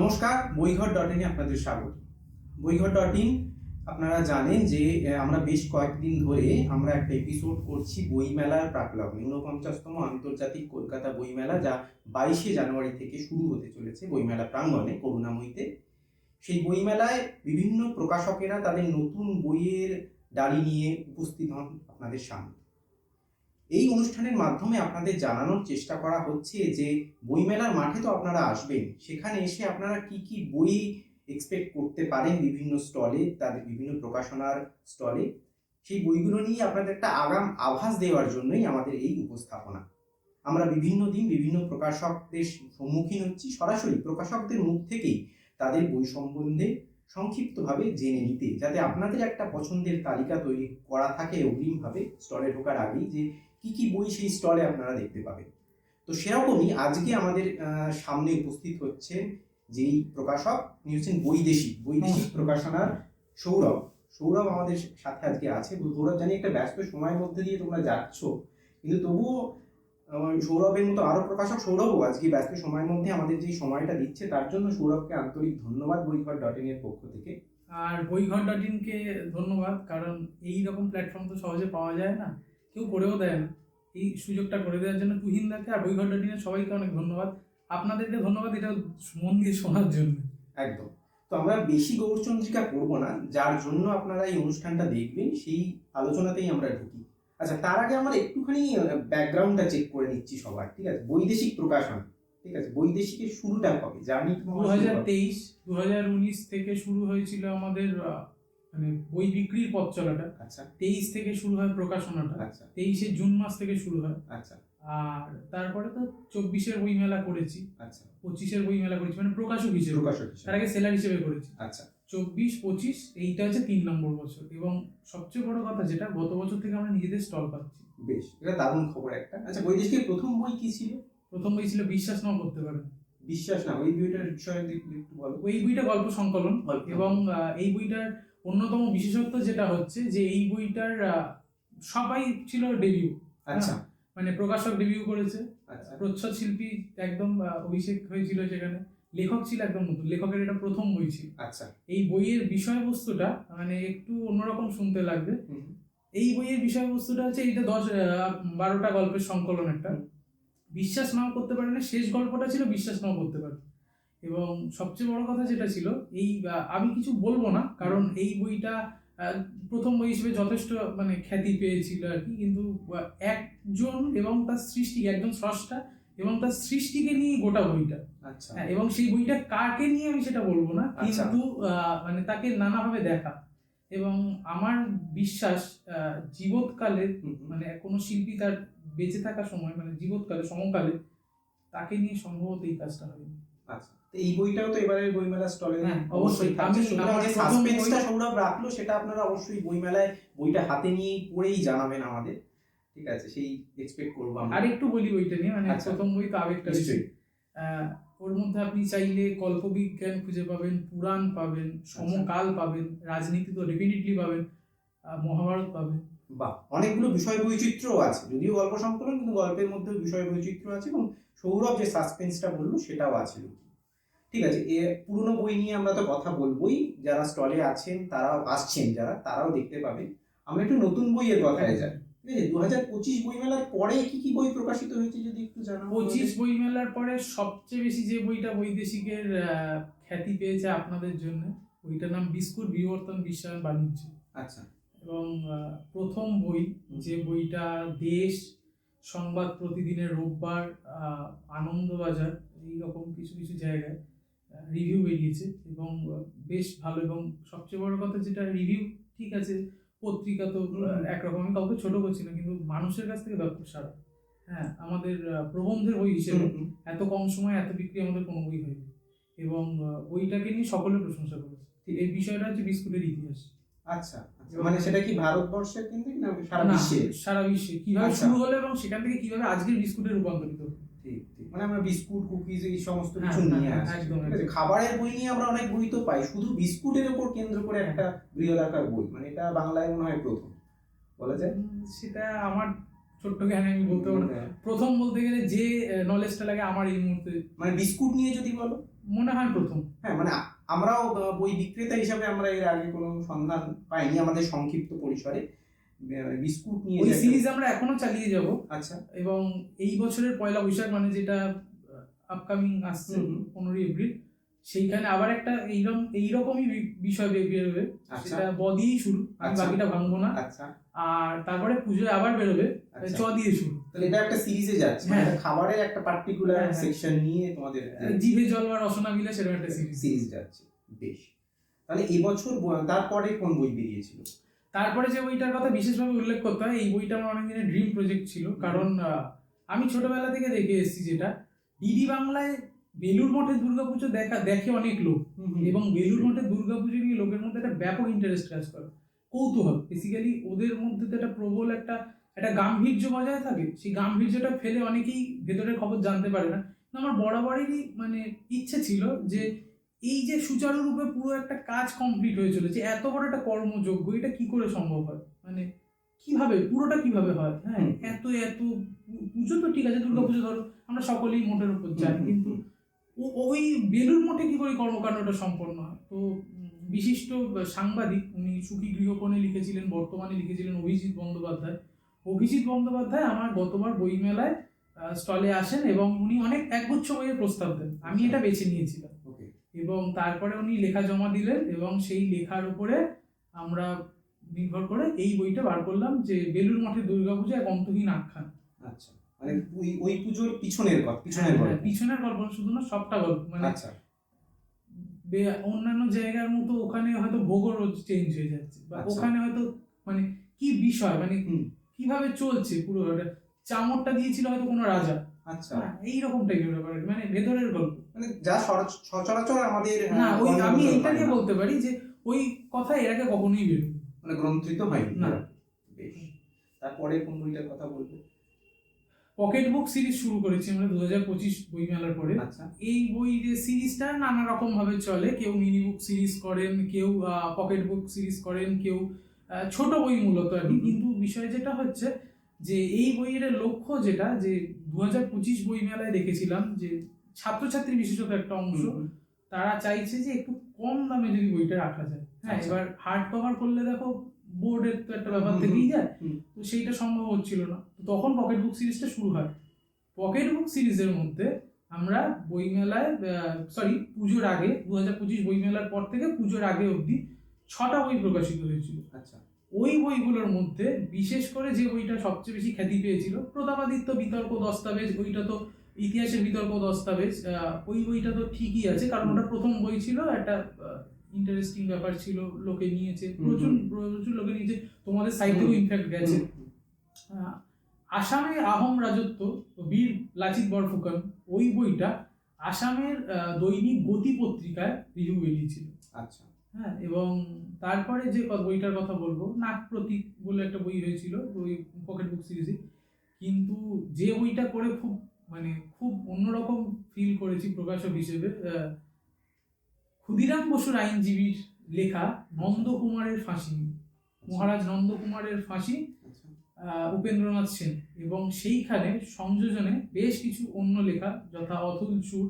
নমস্কার, বইঘর.in-এ আপনাদের স্বাগত। বইঘর.in আপনারা জানেন যে আমরা বেশ কয়েকদিন ধরে আমরা একটা এপিসোড করছি বইমেলার প্রাকলগ্নে। ৪৯তম আন্তর্জাতিক কলকাতা বইমেলা, যা ২২শে জানুয়ারি থেকে শুরু হতে চলেছে বইমেলা প্রাঙ্গণে করুণাময়ীতে। সেই বইমেলায় বিভিন্ন প্রকাশকেরা তাদের নতুন বইয়ের ডালি নিয়ে উপস্থিত হন আপনাদের সামনে। এই অনুষ্ঠানের মাধ্যমে আপনাদের জানানোর চেষ্টা করা হচ্ছে যে বইমেলার মাঠে তো আপনারা আসবেন, সেখানে এসে আপনারা কি কি বই এক্সপেক্ট করতে পারেন বিভিন্ন স্টলে, তাদের বিভিন্ন প্রকাশনার স্টলে, সেই বইগুলো নিয়ে আপনাদের একটা আগাম আভাস দেওয়ার জন্যই আমাদের এই উপস্থাপনা। আমরা বিভিন্ন দিন বিভিন্ন প্রকাশকদের সম্মুখীন হচ্ছি, সরাসরি প্রকাশকদের মুখ থেকেই তাদের বই সম্বন্ধে সংক্ষিপ্তভাবে জেনে নিতে, যাতে আপনাদের একটা পছন্দের তালিকা তৈরি করা থাকে অগ্রিমভাবে স্টলে ঢোকার আগেই, যে কি কি বই সেই স্টলে আপনারা দেখতে পাবেন। তো সেরকমই আজকে আমাদের সামনে উপস্থিত হচ্ছেন যেই প্রকাশক, তিনি হচ্ছেন বৈদেশিক প্রকাশনার সৌরভ আমাদের সাথে আজকে আছে। সৌরভ, জানি একটা ব্যস্ত সময়ের মধ্যে দিয়ে তোমরা যাচ্ছ, কিন্তু তবুও সৌরভের মতো আরো প্রকাশক সৌরভও আজকে ব্যস্ত সময়ের মধ্যে আমাদের যে সময়টা দিচ্ছে, তার জন্য সৌরভকে আন্তরিক ধন্যবাদ বইঘর.in এর পক্ষ থেকে। আর বইঘর.in কে ধন্যবাদ, কারণ এই রকম প্ল্যাটফর্ম তো সহজে পাওয়া যায় না, কেউ করেও দেয় না। এই সুযোগটা করে দেওয়ার জন্য তুহিনদাকে আর বইঘর.in এর সবাইকে অনেক ধন্যবাদ। আপনাদেরকে ধন্যবাদ এটা মন দিয়ে শোনার জন্য। একদম। তো আমরা বেশি গৌরচন্দ্রিকা করব না, যার জন্য আপনারা এই অনুষ্ঠানটা দেখবেন সেই আলোচনাতেই আমরা ঢুকি। আচ্ছা, তার আগে আমরা একটুখানি ব্যাকগ্রাউন্ডটা চেক করে নিচ্ছি সবার, ঠিক আছে? বৈদেশিক প্রকাশন, ঠিক আছে? বৈদেশিকের শুরুটা কবে? জানি 2023-2019 থেকে শুরু হয়েছিল আমাদের মানে বই বিক্রির পথ চলাটা। আচ্ছা, 23 থেকে শুরু হয় প্রকাশনাটা। আচ্ছা, 23শে জুন মাস থেকে শুরু হয়। আচ্ছা। আর তারপরে তো 24-এর বই মেলা করেছি, আচ্ছা, 25-এর বই মেলা করেছি, মানে প্রকাশক হিসেবে। তার আগে সেলার হিসেবে করেছি। আচ্ছা, 24-25 এইটা হচ্ছে 3 নম্বর বছর। এবং সবচেয়ে বড় কথা যেটা, গত বছর থেকে আমরা নিজেদের স্টল পাচ্ছি। বেশ, এটা দারুণ খবর একটা। আচ্ছা, বৈদেশিকের প্রথম বই কি ছিল? প্রথম বই ছিল বিশ্বাস নাও করতে পারেন। বিশ্বাস না, ওই বইটার বিষয়ে একটু বলো। ওই বইটা গল্প সংকলন, এবং এই বইটার অন্যতম বিশেষত্ব যেটা হচ্ছে যে এই বইটার সবাই ছিল ডেবিউ। আচ্ছা, মানে প্রকাশক ডেবিউ করেছে, আচ্ছা, প্রচ্ছদ শিল্পী একদম অভিষেক হয়েছিল সেখানে, লেখক ছিল একদম নতুন, লেখকের এটা প্রথম বই ছিল। আচ্ছা। এই বইয়ের বিষয়বস্তুটা মানে একটু অন্যরকম শুনতে লাগবে। এই বইয়ের বিষয়বস্তুটা হচ্ছে এইটা 10-12টা গল্পের সংকলন একটা। বিশ্বাস নাও করতে পারে না, শেষ গল্পটা ছিল বিশ্বাস নাও করতে পারে। এবং সবচেয়ে বড় কথা যেটা ছিল, এই আমি কিছু বলবো না, কারণ এই বইটা প্রথম বই হিসেবে যথেষ্ট মানে খ্যাতি পেয়েছিল আর কি, কিন্তু একজন এবং তার সৃষ্টি, একজন স্রষ্টা এবং তার সৃষ্টিকে নিয়ে গোটা বইটা। আচ্ছা। এবং সেই বইটা কাকে নিয়ে আমি সেটা বলবো না, কিন্তু মানে তাকে নানাভাবে দেখা। এবং আমার বিশ্বাস জীবৎকালে, মানে কোনো শিল্পী তার বেঁচে থাকার সময়, মানে জীবৎকালে সমকালে তাকে নিয়ে সম্ভবত এই কাজটা হবে। আচ্ছা, এই বইটাও তো এবারে বইমেলা স্টলে অবশ্যই সাসপেন্সটা সৌরভ রাখলো, সেটা আপনারা অবশ্যই বইমেলায় বইটা হাতে নিয়ে পড়েই জানাবেন আমাদের, ঠিক আছে? সেই এক্সপেক্ট করবো আমরা। আর একটু বলি বইটা নিয়ে, মানে প্রথম বই তো আবেগটা বেশি। ওর মধ্যে আপনি চাইলে কল্পবিজ্ঞান খুঁজে পাবেন, পুরাণ পাবেন, সমকাল পাবেন, রাজনীতি তো ডেফিনেটলি পাবেন, মহাভারত পাবেন। বাহ, অনেকগুলো বিষয় বৈচিত্র্য আছে, যদিও গল্প সংকলন, কিন্তু গল্পের মধ্যেও বিষয় বৈচিত্র্য আছে, এবং সৌরভ যে সাসপেন্সটা বললো সেটাও আছে। ঠিক আছে, পুরনো বই নিয়ে আমরা তো কথা বলবোই, যারা স্টলে আছেন তারাও আসছেন, তারাও দেখতে পাবেন। আমরা একটু নতুন বইয়ের কথায় যাই। 2025 বইমেলার পরে কি কি বই প্রকাশিত হয়েছে যদি একটু জানাও। 25 বইমেলার পরে সবচেয়ে বেশি যে বইটা বৈদেশিকের খ্যাতি পেয়েছে আপনাদের জন্য, বইটার নাম বিস্কুট বিবর্তন বিশ্বায়ন বাণিজ্য। আচ্ছা। এবং প্রথম বই, যে বইটা দেশ, সংবাদ প্রতিদিনের, রোববার, আনন্দবাজার, এইরকম কিছু কিছু জায়গায় রিভিউ বেরিয়েছে এবং বেশ ভালো। এবং সবচেয়ে বড় কথা যেটা, রিভিউ ঠিক আছে, পত্রিকা তো একরকম, আমি কাউকে ছোট করছি না, কিন্তু মানুষের কাছ থেকে ব্যাপক সারা। হ্যাঁ, আমাদের প্রবন্ধের বই হিসেবে এত কম সময় এত বিক্রি আমাদের কোনো বই হয়নি, এবং বইটাকে নিয়ে সকলে প্রশংসা করেছে। এই বিষয়টা হচ্ছে বিস্কুটের ইতিহাস। আচ্ছা, মানে সেটা কি ভারতবর্ষের কিন্তু না সারা বিশ্বে? সারা বিশ্বে কিভাবে শুরু হলো এবং সেখান থেকে কিভাবে আজকের বিস্কুটে রূপান্তরিত হলো। ঠিক, মানে আমরা বিস্কুট, কুকিজ, এই সমস্ত কিছু নিয়ে আসি। খাবারের বই নিয়ে আমরা অনেক বই তো পাই, শুধু বিস্কুটের উপর কেন্দ্র করে একটা বৃহদাকার বই, মানে এটা বাংলায় মনে হয় প্রথম বলা যায়। সেটা আমার ছোট্ট জ্ঞানে আমি বলতে পারবো না। প্রথম বলতে গেলে যে নলেজটা লাগে আমার এই মুহূর্তে, মানে বিস্কুট নিয়ে যদি বলো, মনে হয় প্রথম। হ্যাঁ, মানে আমরাও বই বিক্রেতা হিসাবে আমরা এর আগে কোনো সন্ধান পাইনি আমাদের সংক্ষিপ্ত পরিসরে। বিস্কুট নিয়ে ওই যে একটা- সিরিজ আমরা এখনো চালিয়ে যাব আচ্ছা, এবং এই বছরের পয়লা বৈশাখ মানে যেটা আপকামিং আসছে হুম, 15ই এপ্রিল, সেইখানে আবার একটা এইরকমই বিষয় বেরোবে। আচ্ছা, সেটা ব দিয়েই শুরু, আমি আচ্ছা। বাকিটা ভাঙবো না। আচ্ছা, আর তারপরে পুজোয় আবার বেরোবে আচ্ছা। চ দিয়ে শুরু। তাহলে এটা একটা সিরিজে যাচ্ছে, হ্যাঁ। মানে খাবারের একটা পার্টিকুলার হ্যাঁ, হ্যাঁ। সেকশন নিয়ে তোমাদের জিভে জল বা রসনা মিলে সেরকম একটা সিরিজ। সিরিজ যাচ্ছে। বেশ, তাহলে এবছর তারপরে কোন বই বেরিয়েছিল? তারপরে যে বইটার কথা বিশেষভাবে উল্লেখ করতে হয়, এই বইটা আমার অনেক দিনের ড্রিম প্রজেক্ট ছিল। কারণ আমি ছোটবেলা থেকে দেখে এসেছি যেটা ডিডি বাংলায় বেলুড় মঠের দুর্গাপুজো দেখে অনেক লোক, এবং বেলুড় মঠের দুর্গাপুজো নিয়ে লোকের মধ্যে একটা ব্যাপক ইন্টারেস্ট কাজ করে, কৌতূহল। বেসিক্যালি ওদের মধ্যে তো একটা প্রবল একটা গাম্ভীর্য বজায় থাকে। সেই গাম্ভীর্যটা ফেলে অনেকেই ভেতরের খবর জানতে পারে না। কিন্তু আমার বরাবরই মানে ইচ্ছে ছিল যে এই যে সুচারুরূপে পুরো একটা কাজ কমপ্লিট হয়ে চলেছে, এত বড় একটা কর্মযজ্ঞ, এটা কি করে সম্ভব হয়, মানে কিভাবে পুরোটা কিভাবে হয়। হ্যাঁ, এত এত পুজো তো ঠিক আছে, দুর্গাপুজো ধরো আমরা সকলেই মঠের উপর জানি, কিন্তু ওই বেলুড় মঠে কি করে কর্মকাণ্ডটা সম্পন্ন হয়। তো বিশিষ্ট সাংবাদিক, উনি সুখী গৃহকোণে লিখেছিলেন, বর্তমানে লিখেছিলেন অভিজিৎ বন্দ্যোপাধ্যায়। অভিজিৎ বন্দ্যোপাধ্যায় আমার গতবার বইমেলায় স্টলে আসেন এবং উনি অনেক একগুচ্ছ বইয়ের প্রস্তাব দেন, আমি এটা বেছে নিয়েছিলাম। এবং তারপরে উনি লেখা জমা দিলেন এবং সেই লেখার উপরে আমরা নির্ভর করে এই বইটা বার করলাম, যে বেলুড় মঠের দুর্গাপূজা এক অন্তহীন আখ্যান। আচ্ছা, মানে ওই পুজোর পিছনের গল্প, পিছনের গল্প শুধু না, সবটা গল্প। মানে আচ্ছা, অন্যান্য জায়গার মতো ওখানে হয়তো ভোগও রোজ চেঞ্জ হয়ে যাচ্ছে, বা আচ্ছা। ওখানে হয়তো মানে কি বিষয়, মানে কিভাবে চলছে পুরো চামড়টা দিয়েছিল হয়তো কোনো রাজা। আচ্ছা, এইরকম টাইপের ব্যাপার, মানে ভেতরের গল্প, মানে যা সচরাচর আমাদের না ওই আমি এইটা নিয়ে বলতে পারি যে ওই কথা এর আগে কখনোই বেরোয় মানে গ্রন্থিত হয়নি না। বেশ, তারপরে কোন বইটার কথা বলবে? পকেট বুক সিরিজ শুরু করেছি আমরা 2025 বইমেলার পরে। আচ্ছা, এই বই যে সিরিজটা নানা রকম ভাবে চলে, কেউ মিনি বুক সিরিজ করেন, কেউ পকেট বুক সিরিজ করেন, কেউ ছোট বই মূলত আর কি। কিন্তু বিষয় যেটা হচ্ছে যে এই বইয়ের লক্ষ্য যেটা, যে 2025 বইমেলায় দেখেছিলাম যে ছাত্রছাত্রী বিশেষত একটা অংশ, তারা চাইছে যে একটু কম দামে যদি বইটা রাখা যায়। হ্যাঁ, এবার হার্ড কভার করলে দেখো বোর্ডের তো একটা ব্যাপার থেকেই যায়, তো সেইটা সম্ভব হচ্ছিল না। তখন পকেট বুক সিরিজটা শুরু হয়। পকেট বুক সিরিজের মধ্যে আমরা বইমেলায় পুজোর আগে 2025 বইমেলার পর থেকে পুজোর আগে অবধি 6টা বই প্রকাশিত হয়েছিল। আচ্ছা, ওই বইগুলোর মধ্যে বিশেষ করে যে বইটা সবচেয়ে বেশি খ্যাতি পেয়েছিল, প্রতাপাদিত্য বিতর্ক দস্তাবেজ, ওইটা তো ইতিহাসের বিতর্ক দস্তাবেজ, ওই বইটা তো ঠিকই আছে, কারণ ওটা প্রথম বই ছিল, একটা ইন্টারেস্টিং ব্যাপার ছিল, লোকে নিয়েছে, প্রচুর লোকে নিয়েছে, তোমাদের সাইটেও ইনফ্যাক্ট গেছে। আসামে আহোম রাজত্ব, বীর লাচিত বরফুকন, ওই বইটা আসামের দৈনিক গতি পত্রিকায় রিভিউ বেরিয়েছিল। আচ্ছা, হ্যাঁ, এবং তারপরে যে বইটার কথা বলবো, নাক প্রতীক বলে একটা বই হয়েছিল ওই পকেট বুক সিরিজে। কিন্তু যে বইটা করে খুব অন্যরকম ফিল করেছি প্রকাশক হিসেবে, ক্ষুদিরাম বসুর আইনজীবীর লেখা নন্দকুমারের ফাঁসি, মহারাজ নন্দকুমারের ফাঁসি, উপেন্দ্রনাথ সেন, এবং সেইখানে সংযোজনে বেশ কিছু অন্য লেখা, যথা অতুল চুর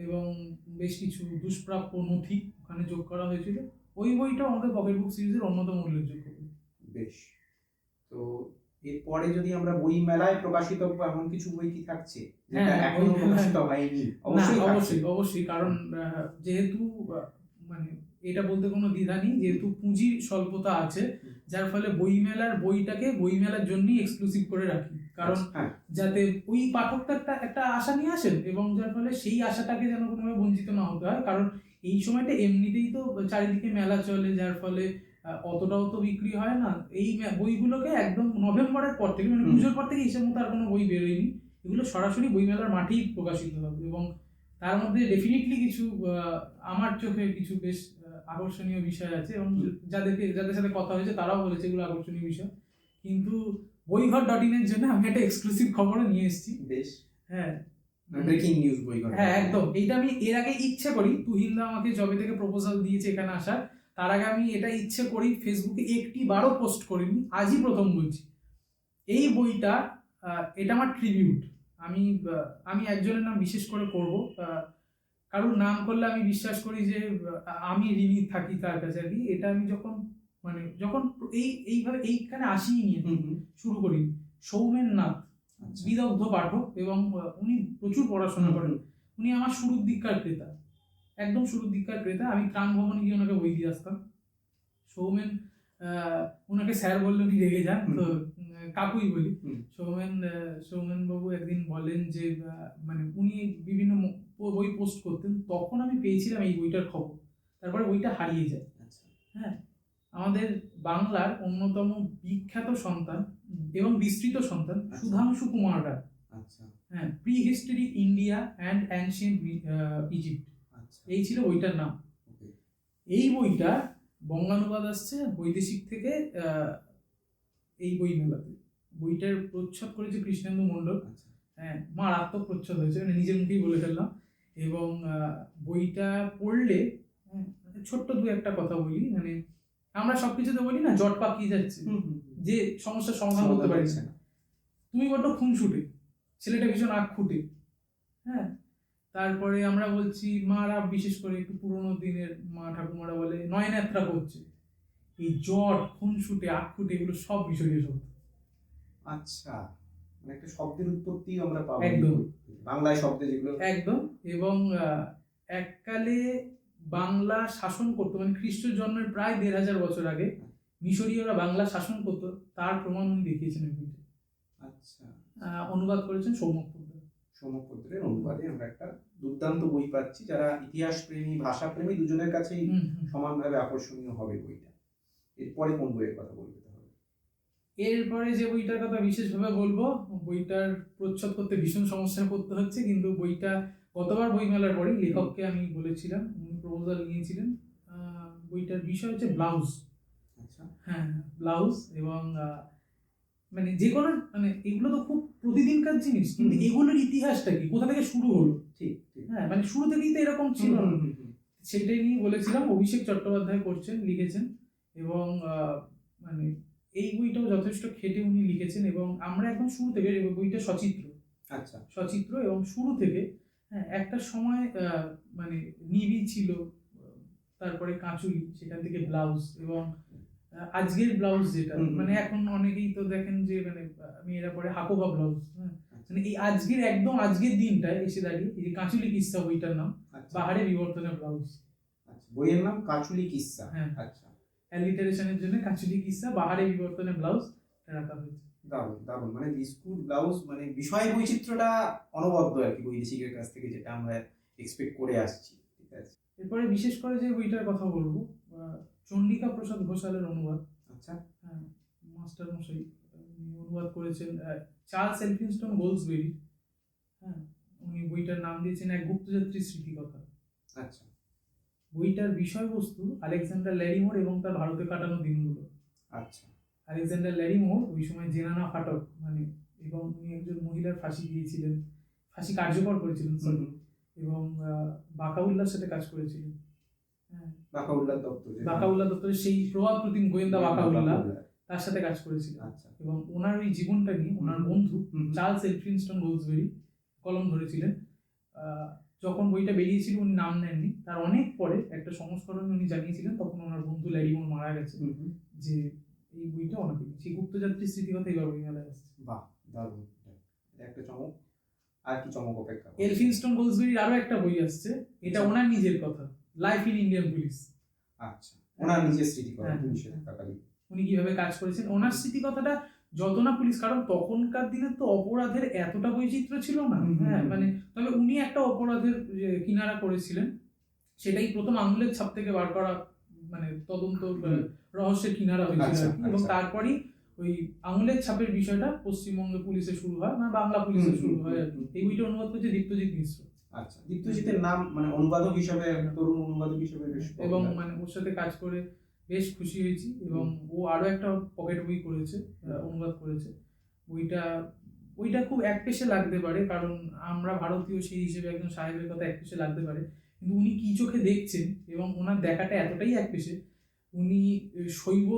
এবং বেশ কিছু দুষ্প্রাপ্য নথি ওখানে যোগ করা হয়েছিল। ওই বইটা আমাদের পকেট বুক সিরিজের অন্যতম উল্লেখযোগ্য। বেশ, তো এরপরে যদি আমরা বই মেলায় প্রকাশিত এমন কিছু বই কি থাকছে যেটা এখনো প্রকাশিত হয়নি? অবশ্যই, কারণ যেহেতু মানে এটা বলতে কোনো দ্বিধা নেই, যেহেতু পুঁজির স্বল্পতা আছে, যার ফলে বইমেলার বইটাকে বইমেলার জন্যই এক্সক্লুসিভ করে রাখি, কারণ যাতে ওই পাঠকটা একটা আশা নিয়ে আসেন, এবং যার ফলে সেই আশাটাকে যেন কোনোভাবে বঞ্চিত না হতে হয়। কারণ এই সময়টা এমনিতেই তো চারিদিকে মেলা চলে, যার ফলে অতটাও তো বিক্রি হয় না। এই বইগুলোকে একদম নভেম্বরের পর থেকে, মানে পুজোর পর থেকে হিসেব মতো আর কোনো বই বেরোয়নি, এগুলো সরাসরি বইমেলার মাঠেই প্রকাশিত হবে। এবং তার মধ্যে ডেফিনেটলি কিছু আমার চোখে কিছু বেশ আকর্ষণীয় বিষয় আছে, এবং যাদের সাথে কথা হয়েছে তারাও বলেছে এগুলো আকর্ষণীয় বিষয়। কিন্তু বইঘর.in এর জন্য আমি একটা এক্সক্লুসিভ খবরও নিয়ে এসেছি। বেশ, হ্যাঁ, ব্রেকিং নিউজ বইঘর। হ্যাঁ, একদম। এইটা আমি এর আগে ইচ্ছে করি, তুহিনদা আমাকে জবে থেকে প্রপোজাল দিয়েছে এখানে আসার, তার আগে আমি এটা ইচ্ছে করি ফেসবুকে একটি বারও পোস্ট করিনি, আজই প্রথম বলছি। এই বইটা এটা আমার ট্রিবিউট। আমি একজনের নাম বিশেষ করে করব, কারোর নাম করলে আমি বিশ্বাস করি যে আমি ঋণী থাকি তার কাছে আর কি। এটা আমি যখন যখন এইভাবে এইখানে আসিনি শুরু করি, সৌমেন নাথ আচ্ছা। বিদগ্ধ পাঠক এবং উনি প্রচুর পড়াশোনা করেন। উনি আমার শুরুর দিককার ক্রেতা, একদম শুরুর দিককার ক্রেতা। আমি ত্রাণ ভবনে গিয়ে ওনাকে বই দিয়ে আসতাম। সৌমেন, ওনাকে স্যার বললে উনি রেগে যান, তো কাকুই বলি। সৌমেন বাবু একদিন বলেন যে উনি বিভিন্ন বই পোস্ট করতেন, তখন আমি পেয়েছিলাম এই বইটার খবর, তারপরে বইটা হারিয়ে যায়। হ্যাঁ, আমাদের বাংলার অন্যতম বিখ্যাত সন্তান এবং বিস্তৃত সন্তান সুধাংশু কুমার রায়। হ্যাঁ, pre history India and ancient Egypt, এই ছিল বইটার নাম। এই বইটা বঙ্গানুবাদ আসছে বৈদেশিক থেকে এই বই মেলাতে। বইটার প্রচ্ছদ করেছে কৃষ্ণেন্দু মণ্ডল। হ্যাঁ, মারাত্মক প্রচ্ছদ হয়েছে, নিজের মুখেই বলে ফেললাম। এবং বইটা পড়লে ছোট্ট দু একটা কথা বলি, আমরা সবকিছুতে বলি না জট পাকিয়ে যাচ্ছে, যে সমস্যার সমাধান করতে পারছে না। তুমি বড্ড খুনসুটে, ছেলেটা ভীষণ আখ ফুটে। হ্যাঁ, তারপরে আমরা বলছি, মারা বিশেষ করে একটু পুরোনো দিনের মা ঠাকুমারা বলে নয়নেত্রা করছে। এই জট, খুনসুটে, আখ ফুটে, এগুলো সব মিশরীয় শব্দ। আচ্ছা, মানে একটা শব্দের উৎপত্তি আমরা পাবো একদম বাংলায় শব্দে যেগুলো একদম। এবং এককালে বাংলা শাসন করতো, খ্রিস্ট জন্মের প্রায় 1500 বছর আগে মিশরীয়রা বাংলা শাসন করতো, তার প্রমাণ উনি দেখিয়েছেন এই বইতে। আচ্ছা, অনুবাদ করেছেন সৌম্য পোদ্দার। সৌম্য পোদ্দারের অনুবাদে আমরা একটা দুর্দান্ত বই পাচ্ছি, যারা ইতিহাস প্রেমী, ভাষা প্রেমী দুজনের কাছেই সমানভাবে আকর্ষণীয় হবে বইটা। এরপরে কোন বইয়ের কথা বলবে তাহলে? এরপরে যে বইটার কথা বিশেষভাবে বলবো, বইটার প্রচ্ছদ করতে ভীষণ সমস্যা করতে হচ্ছে, কিন্তু বইটা গতবার বইমেলার পরে লেখককে আমি বলেছিলাম, উনি প্রপোজাল নিয়েছিলেন। বইটার বিষয় হচ্ছে ব্লাউজ। আচ্ছা, হ্যাঁ, ব্লাউজ। এবং যে কোনো এগুলো তো খুব প্রতিদিনকার জিনিস, কিন্তু এগুলোর ইতিহাসটা কি, কোথা থেকে শুরু হলো? ঠিক। হ্যাঁ, শুরু থেকেই তো এরকম ছিল না। সেটাই নিয়ে বলেছিলাম। অভিষেক চট্টোপাধ্যায় লিখেছেন, এবং এই বইটাও যথেষ্ট খেটে উনি লিখেছেন। এবং আমরা এখন শুরু থেকে, বইটা সচিত্র। আচ্ছা, সচিত্র। এবং শুরু থেকে একটা সময় নিবি ছিল, তারপরে কাঁচুলি, সেখান থেকে ব্লাউজ, এবং আজকের ব্লাউজ যেটা এখন অনেকেই তো দেখেন যে মেয়েরা পরে হাকোবা ব্লাউজ। এই আজকের একদম আজকের দিনটায় এসে দাঁড়িয়ে এই যে কাঁচুলি কিস্সা বইটার নাম, বাহারে বিবর্তনের ব্লাউজ। বইয়ের নাম কাঁচুলি কিস্সা। হ্যাঁ, আচ্ছা, অ্যালিটারেশনের জন্য কাঁচুলি কিস্সা, বাহারে বিবর্তনের ব্লাউজ রাখা হয়েছে। দারুণ দারুণ, বিস্কুট ব্লাউজ, বিষয় বৈচিত্র্যটা অনবদ্য আর কি বৈদেশিকের কাছ থেকে, যেটা আমরা এক্সপেক্ট করে আসছি। ঠিক আছে, এরপরে বিশেষ করে যে বইটার কথা বলবো, চন্ডিকা প্রসাদ ঘোষালের অনুবাদ। আচ্ছা, হ্যাঁ, মাস্টার মশাই অনুবাদ করেছেন চার্লস এলফিনস্টন গোলসবেরি। হ্যাঁ, উনি বইটার নাম দিয়েছেন এক গুপ্তযাত্রীর স্মৃতিকথা। আচ্ছা, বইটার বিষয়বস্তু আলেকজান্ডার ল্যারিমোর এবং তার ভারতে কাটানো দিনগুলো। আচ্ছা, আলেকজান্ডার ল্যারিমোর ওই সময় জেনানা ফাটক, এবং উনি একজন মহিলার ফাঁসি দিয়েছিলেন, ফাঁসি কার্যকর করেছিলেন, এবং বাকাউল্লার সাথে কাজ করেছিলেন। বাকাউল্লাহ দপ্তরের সেই প্রভাব প্রতিম গোয়েন্দা বাকাউল্লাহ, তার সাথে কাজ করেছিলেন। এবং ওনার ওই জীবনটা নিয়ে ওনার বন্ধু চার্লস এলফিনস্টন গোলসবেরি কলম ধরেছিলেন। যখন বইটা বেরিয়েছিল উনি নাম নেননি, তার অনেক পরে একটা সংস্করণে উনি জানিয়েছিলেন, তখন ওনার বন্ধু ল্যারিমোর মারা গেছে, যে এই বইটা ওনাকে, সেই গুপ্তযাত্রীর স্মৃতিকথা এবার বই মেলায় আসছে। বাহ, দারুণ, একটা চমক। আর কি চমক অপেক্ষা? এলফিনস্টন গোলসবেরির আরো একটা বই আসছে, এটা ওনার নিজের কথা, লাইফ ইন ইন্ডিয়ান পুলিশ। আচ্ছা, ওনার নিজের স্মৃতিকথা, পুলিশের থাকাকালীন উনি কিভাবে কাজ করেছেন, ওনার স্মৃতিকথাটা। যত না পুলিশ, কারণ তখনকার দিনে তো অপরাধের এতটা বৈচিত্র্য ছিল না। হ্যাঁ, তবে উনি একটা অপরাধের কিনারা করেছিলেন, সেটাই প্রথম আঙুলের ছাপ থেকে বার করা, তদন্ত রহস্যের কিনারা হয়েছিল। এবং তারপরই ওই আঙুলের ছাপের বিষয়টা পশ্চিমবঙ্গ পুলিশে শুরু হয়, বাংলা পুলিশে শুরু হয় আর কি। এই বইটা অনুবাদ করেছে দীপ্তজিৎ মিশ্র। আচ্ছা, দীপ্তজিতের নাম অনুবাদক হিসাবে, তরুণ অনুবাদক হিসাবে, এবং ওর সাথে কাজ করে বেশ খুশি হয়েছি। এবং ও আরো একটা পকেট বই করেছে, অনুবাদ করেছে। বইটা খুব একপেশে লাগতে পারে, কারণ আমরা ভারতীয় সেই হিসেবে একজন সাহেবের কথা একপেশে লাগতে পারে, কিন্তু উনি কি চোখে দেখছেন এবং ওনার দেখাটা এতটাই একপেশে, উনি শৈব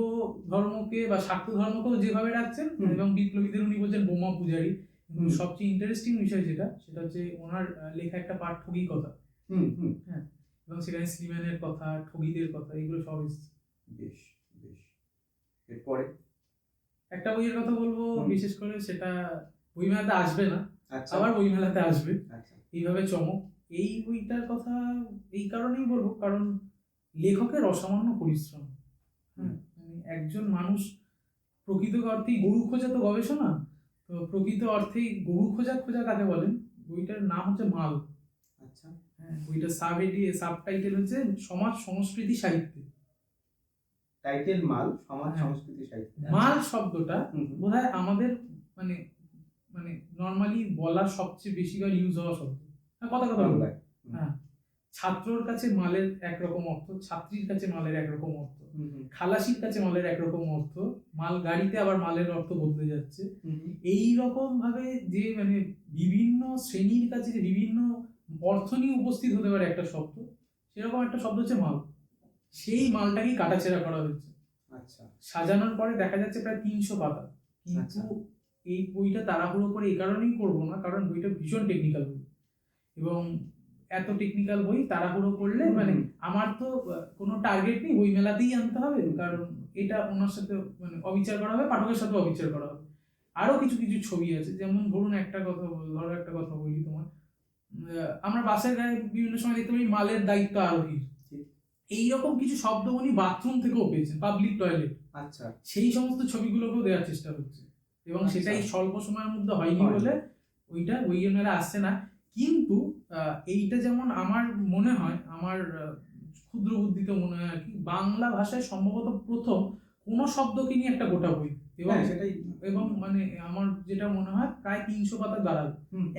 ধর্মকে বা শাক্ত ধর্মকেও যেভাবে রাখছেন, এবং বিপ্লবীদের উনি বলছেন বোমা পূজারী। সবচেয়ে ইন্টারেস্টিং বিষয় সেটা হচ্ছে ওনার লেখা একটা পাঠ্যগী কথা, হুম হুম এবং সেখানে শ্রীম্যানের কথা, ঠগীদের কথা, এগুলো সব এসেছে। বেশ বেশ। এরপরে একটা বইয়ের কথা বলবো বিশেষ করে, সেটা বইমেলাতে আসবে না, আচ্ছা আবার বইমেলাতে আসবে, আচ্ছা এইভাবে চমক। এই বইটার কথা এই কারণেই বলবো কারণ লেখকের অসামান্য পরিশ্রম। মানে একজন মানুষ প্রকৃত অর্থেই গরু খোঁজা তো গবেষণা, তো প্রকৃত অর্থেই গরু খোঁজা খোঁজা কাকে বলেন, বইটার নাম হচ্ছে মাল। আচ্ছা বইটার সাব টাইটেল হচ্ছে সমাজ সংস্কৃতি সাহিত্যে। টাইটেল মাল, সমাজ সংস্কৃতি সাহিত্য। মাল শব্দটা বোধহয় আমাদের মানে মানে নর্মালি বলা সবচেয়ে বেশিবার ইউজ হওয়া শব্দ, কথা বলে। হ্যাঁ, ছাত্রর কাছে মালের একরকম অর্থ, ছাত্রীর কাছে মালের একরকম অর্থ, খালাসির কাছে মালের একরকম অর্থ, মাল গাড়িতে আবার মালের অর্থ বদলে যাচ্ছে। এই রকম ভাবে যে মানে বিভিন্ন শ্রেণীর কাছে যে বিভিন্ন অর্থ নিয়ে উপস্থিত হতে পারে একটা শব্দ, সেরকম একটা শব্দ হচ্ছে মাল। সেই মালটাকেই কাটাছেঁড়া করা হয়েছে। আচ্ছা, সাজানোর পরে দেখা যাচ্ছে প্রায় 300 পাতা। কিন্তু এই বইটা তাড়াহুড়ো করে এই কারণেই করবো না, কারণ বইটা ভীষণ টেকনিক্যাল বই, এবং এত টেকনিক্যাল বই তাড়াহুড়ো করলে মানে আমার তো কোনো টার্গেট নেই, বই মেলাতেই আনতে হবে, কারণ এটা ওনার সাথে মানে অবিচার করা হবে, পাঠকের সাথে অবিচার করা হবে। আরো কিছু কিছু ছবি আছে, যেমন ধরুন একটা কথা বলি তোমার, আমরা বাসের গায়ে বিভিন্ন সময় দেখতে পাই মালের দায়িত্ব আরোহীর, এইরকম কিছু শব্দ উনি বাথরুম থেকেও পেয়েছেন, পাবলিক টয়লেট। আচ্ছা, সেই সমস্ত ছবিগুলোকেও দেওয়ার চেষ্টা হচ্ছে, এবং সেটাই স্বল্প সময়ের মধ্যে হয়নি বলে ওইটা বইয়ের মেলা আসছে না। কিন্তু এইটা যেমন আমার মনে হয়, আমার ক্ষুদ্র বুদ্ধিতে মনে হয় আর কি, বাংলা ভাষায় সম্ভবত প্রথম কোন শব্দকে নিয়ে একটা গোটা বই, এবং সেটাই, এবং মানে আমার যেটা মনে হয় প্রায় 300 পাতা দাঁড়াবে,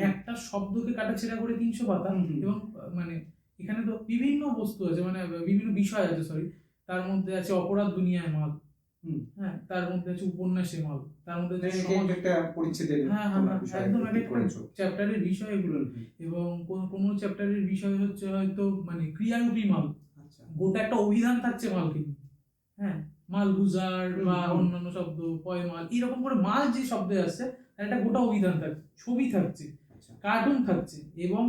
একটা শব্দকে কাটাছেঁড়া করে 300 পাতা। এবং মানে এখানে তো বিভিন্ন বস্তু আছে, মানে বিভিন্ন বিষয় আছে, সরি, তার মধ্যে আছে অপরাধ দুনিয়ায় মাল, হ্যাঁ, তার মধ্যে আছে উপন্যাসে মাল, তার মধ্যে আছে একটা পরিচ্ছেদের, একদম একটা চ্যাপ্টারের বিষয় এগুলো, এবং কোন চ্যাপ্টারের বিষয় হচ্ছে হয়তো মানে ক্রিয়ারূপী মাল, গোটা একটা অভিধান থাকছে মালকে নিয়ে। হ্যাঁ, মাল গুজার বা অন্যান্য শব্দ, পয়মাল, এরকম করে মাল যে শব্দে আসছে একটা গোটা অভিধান থাকছে, ছবি থাকছে, কার্টুন থাকছে, এবং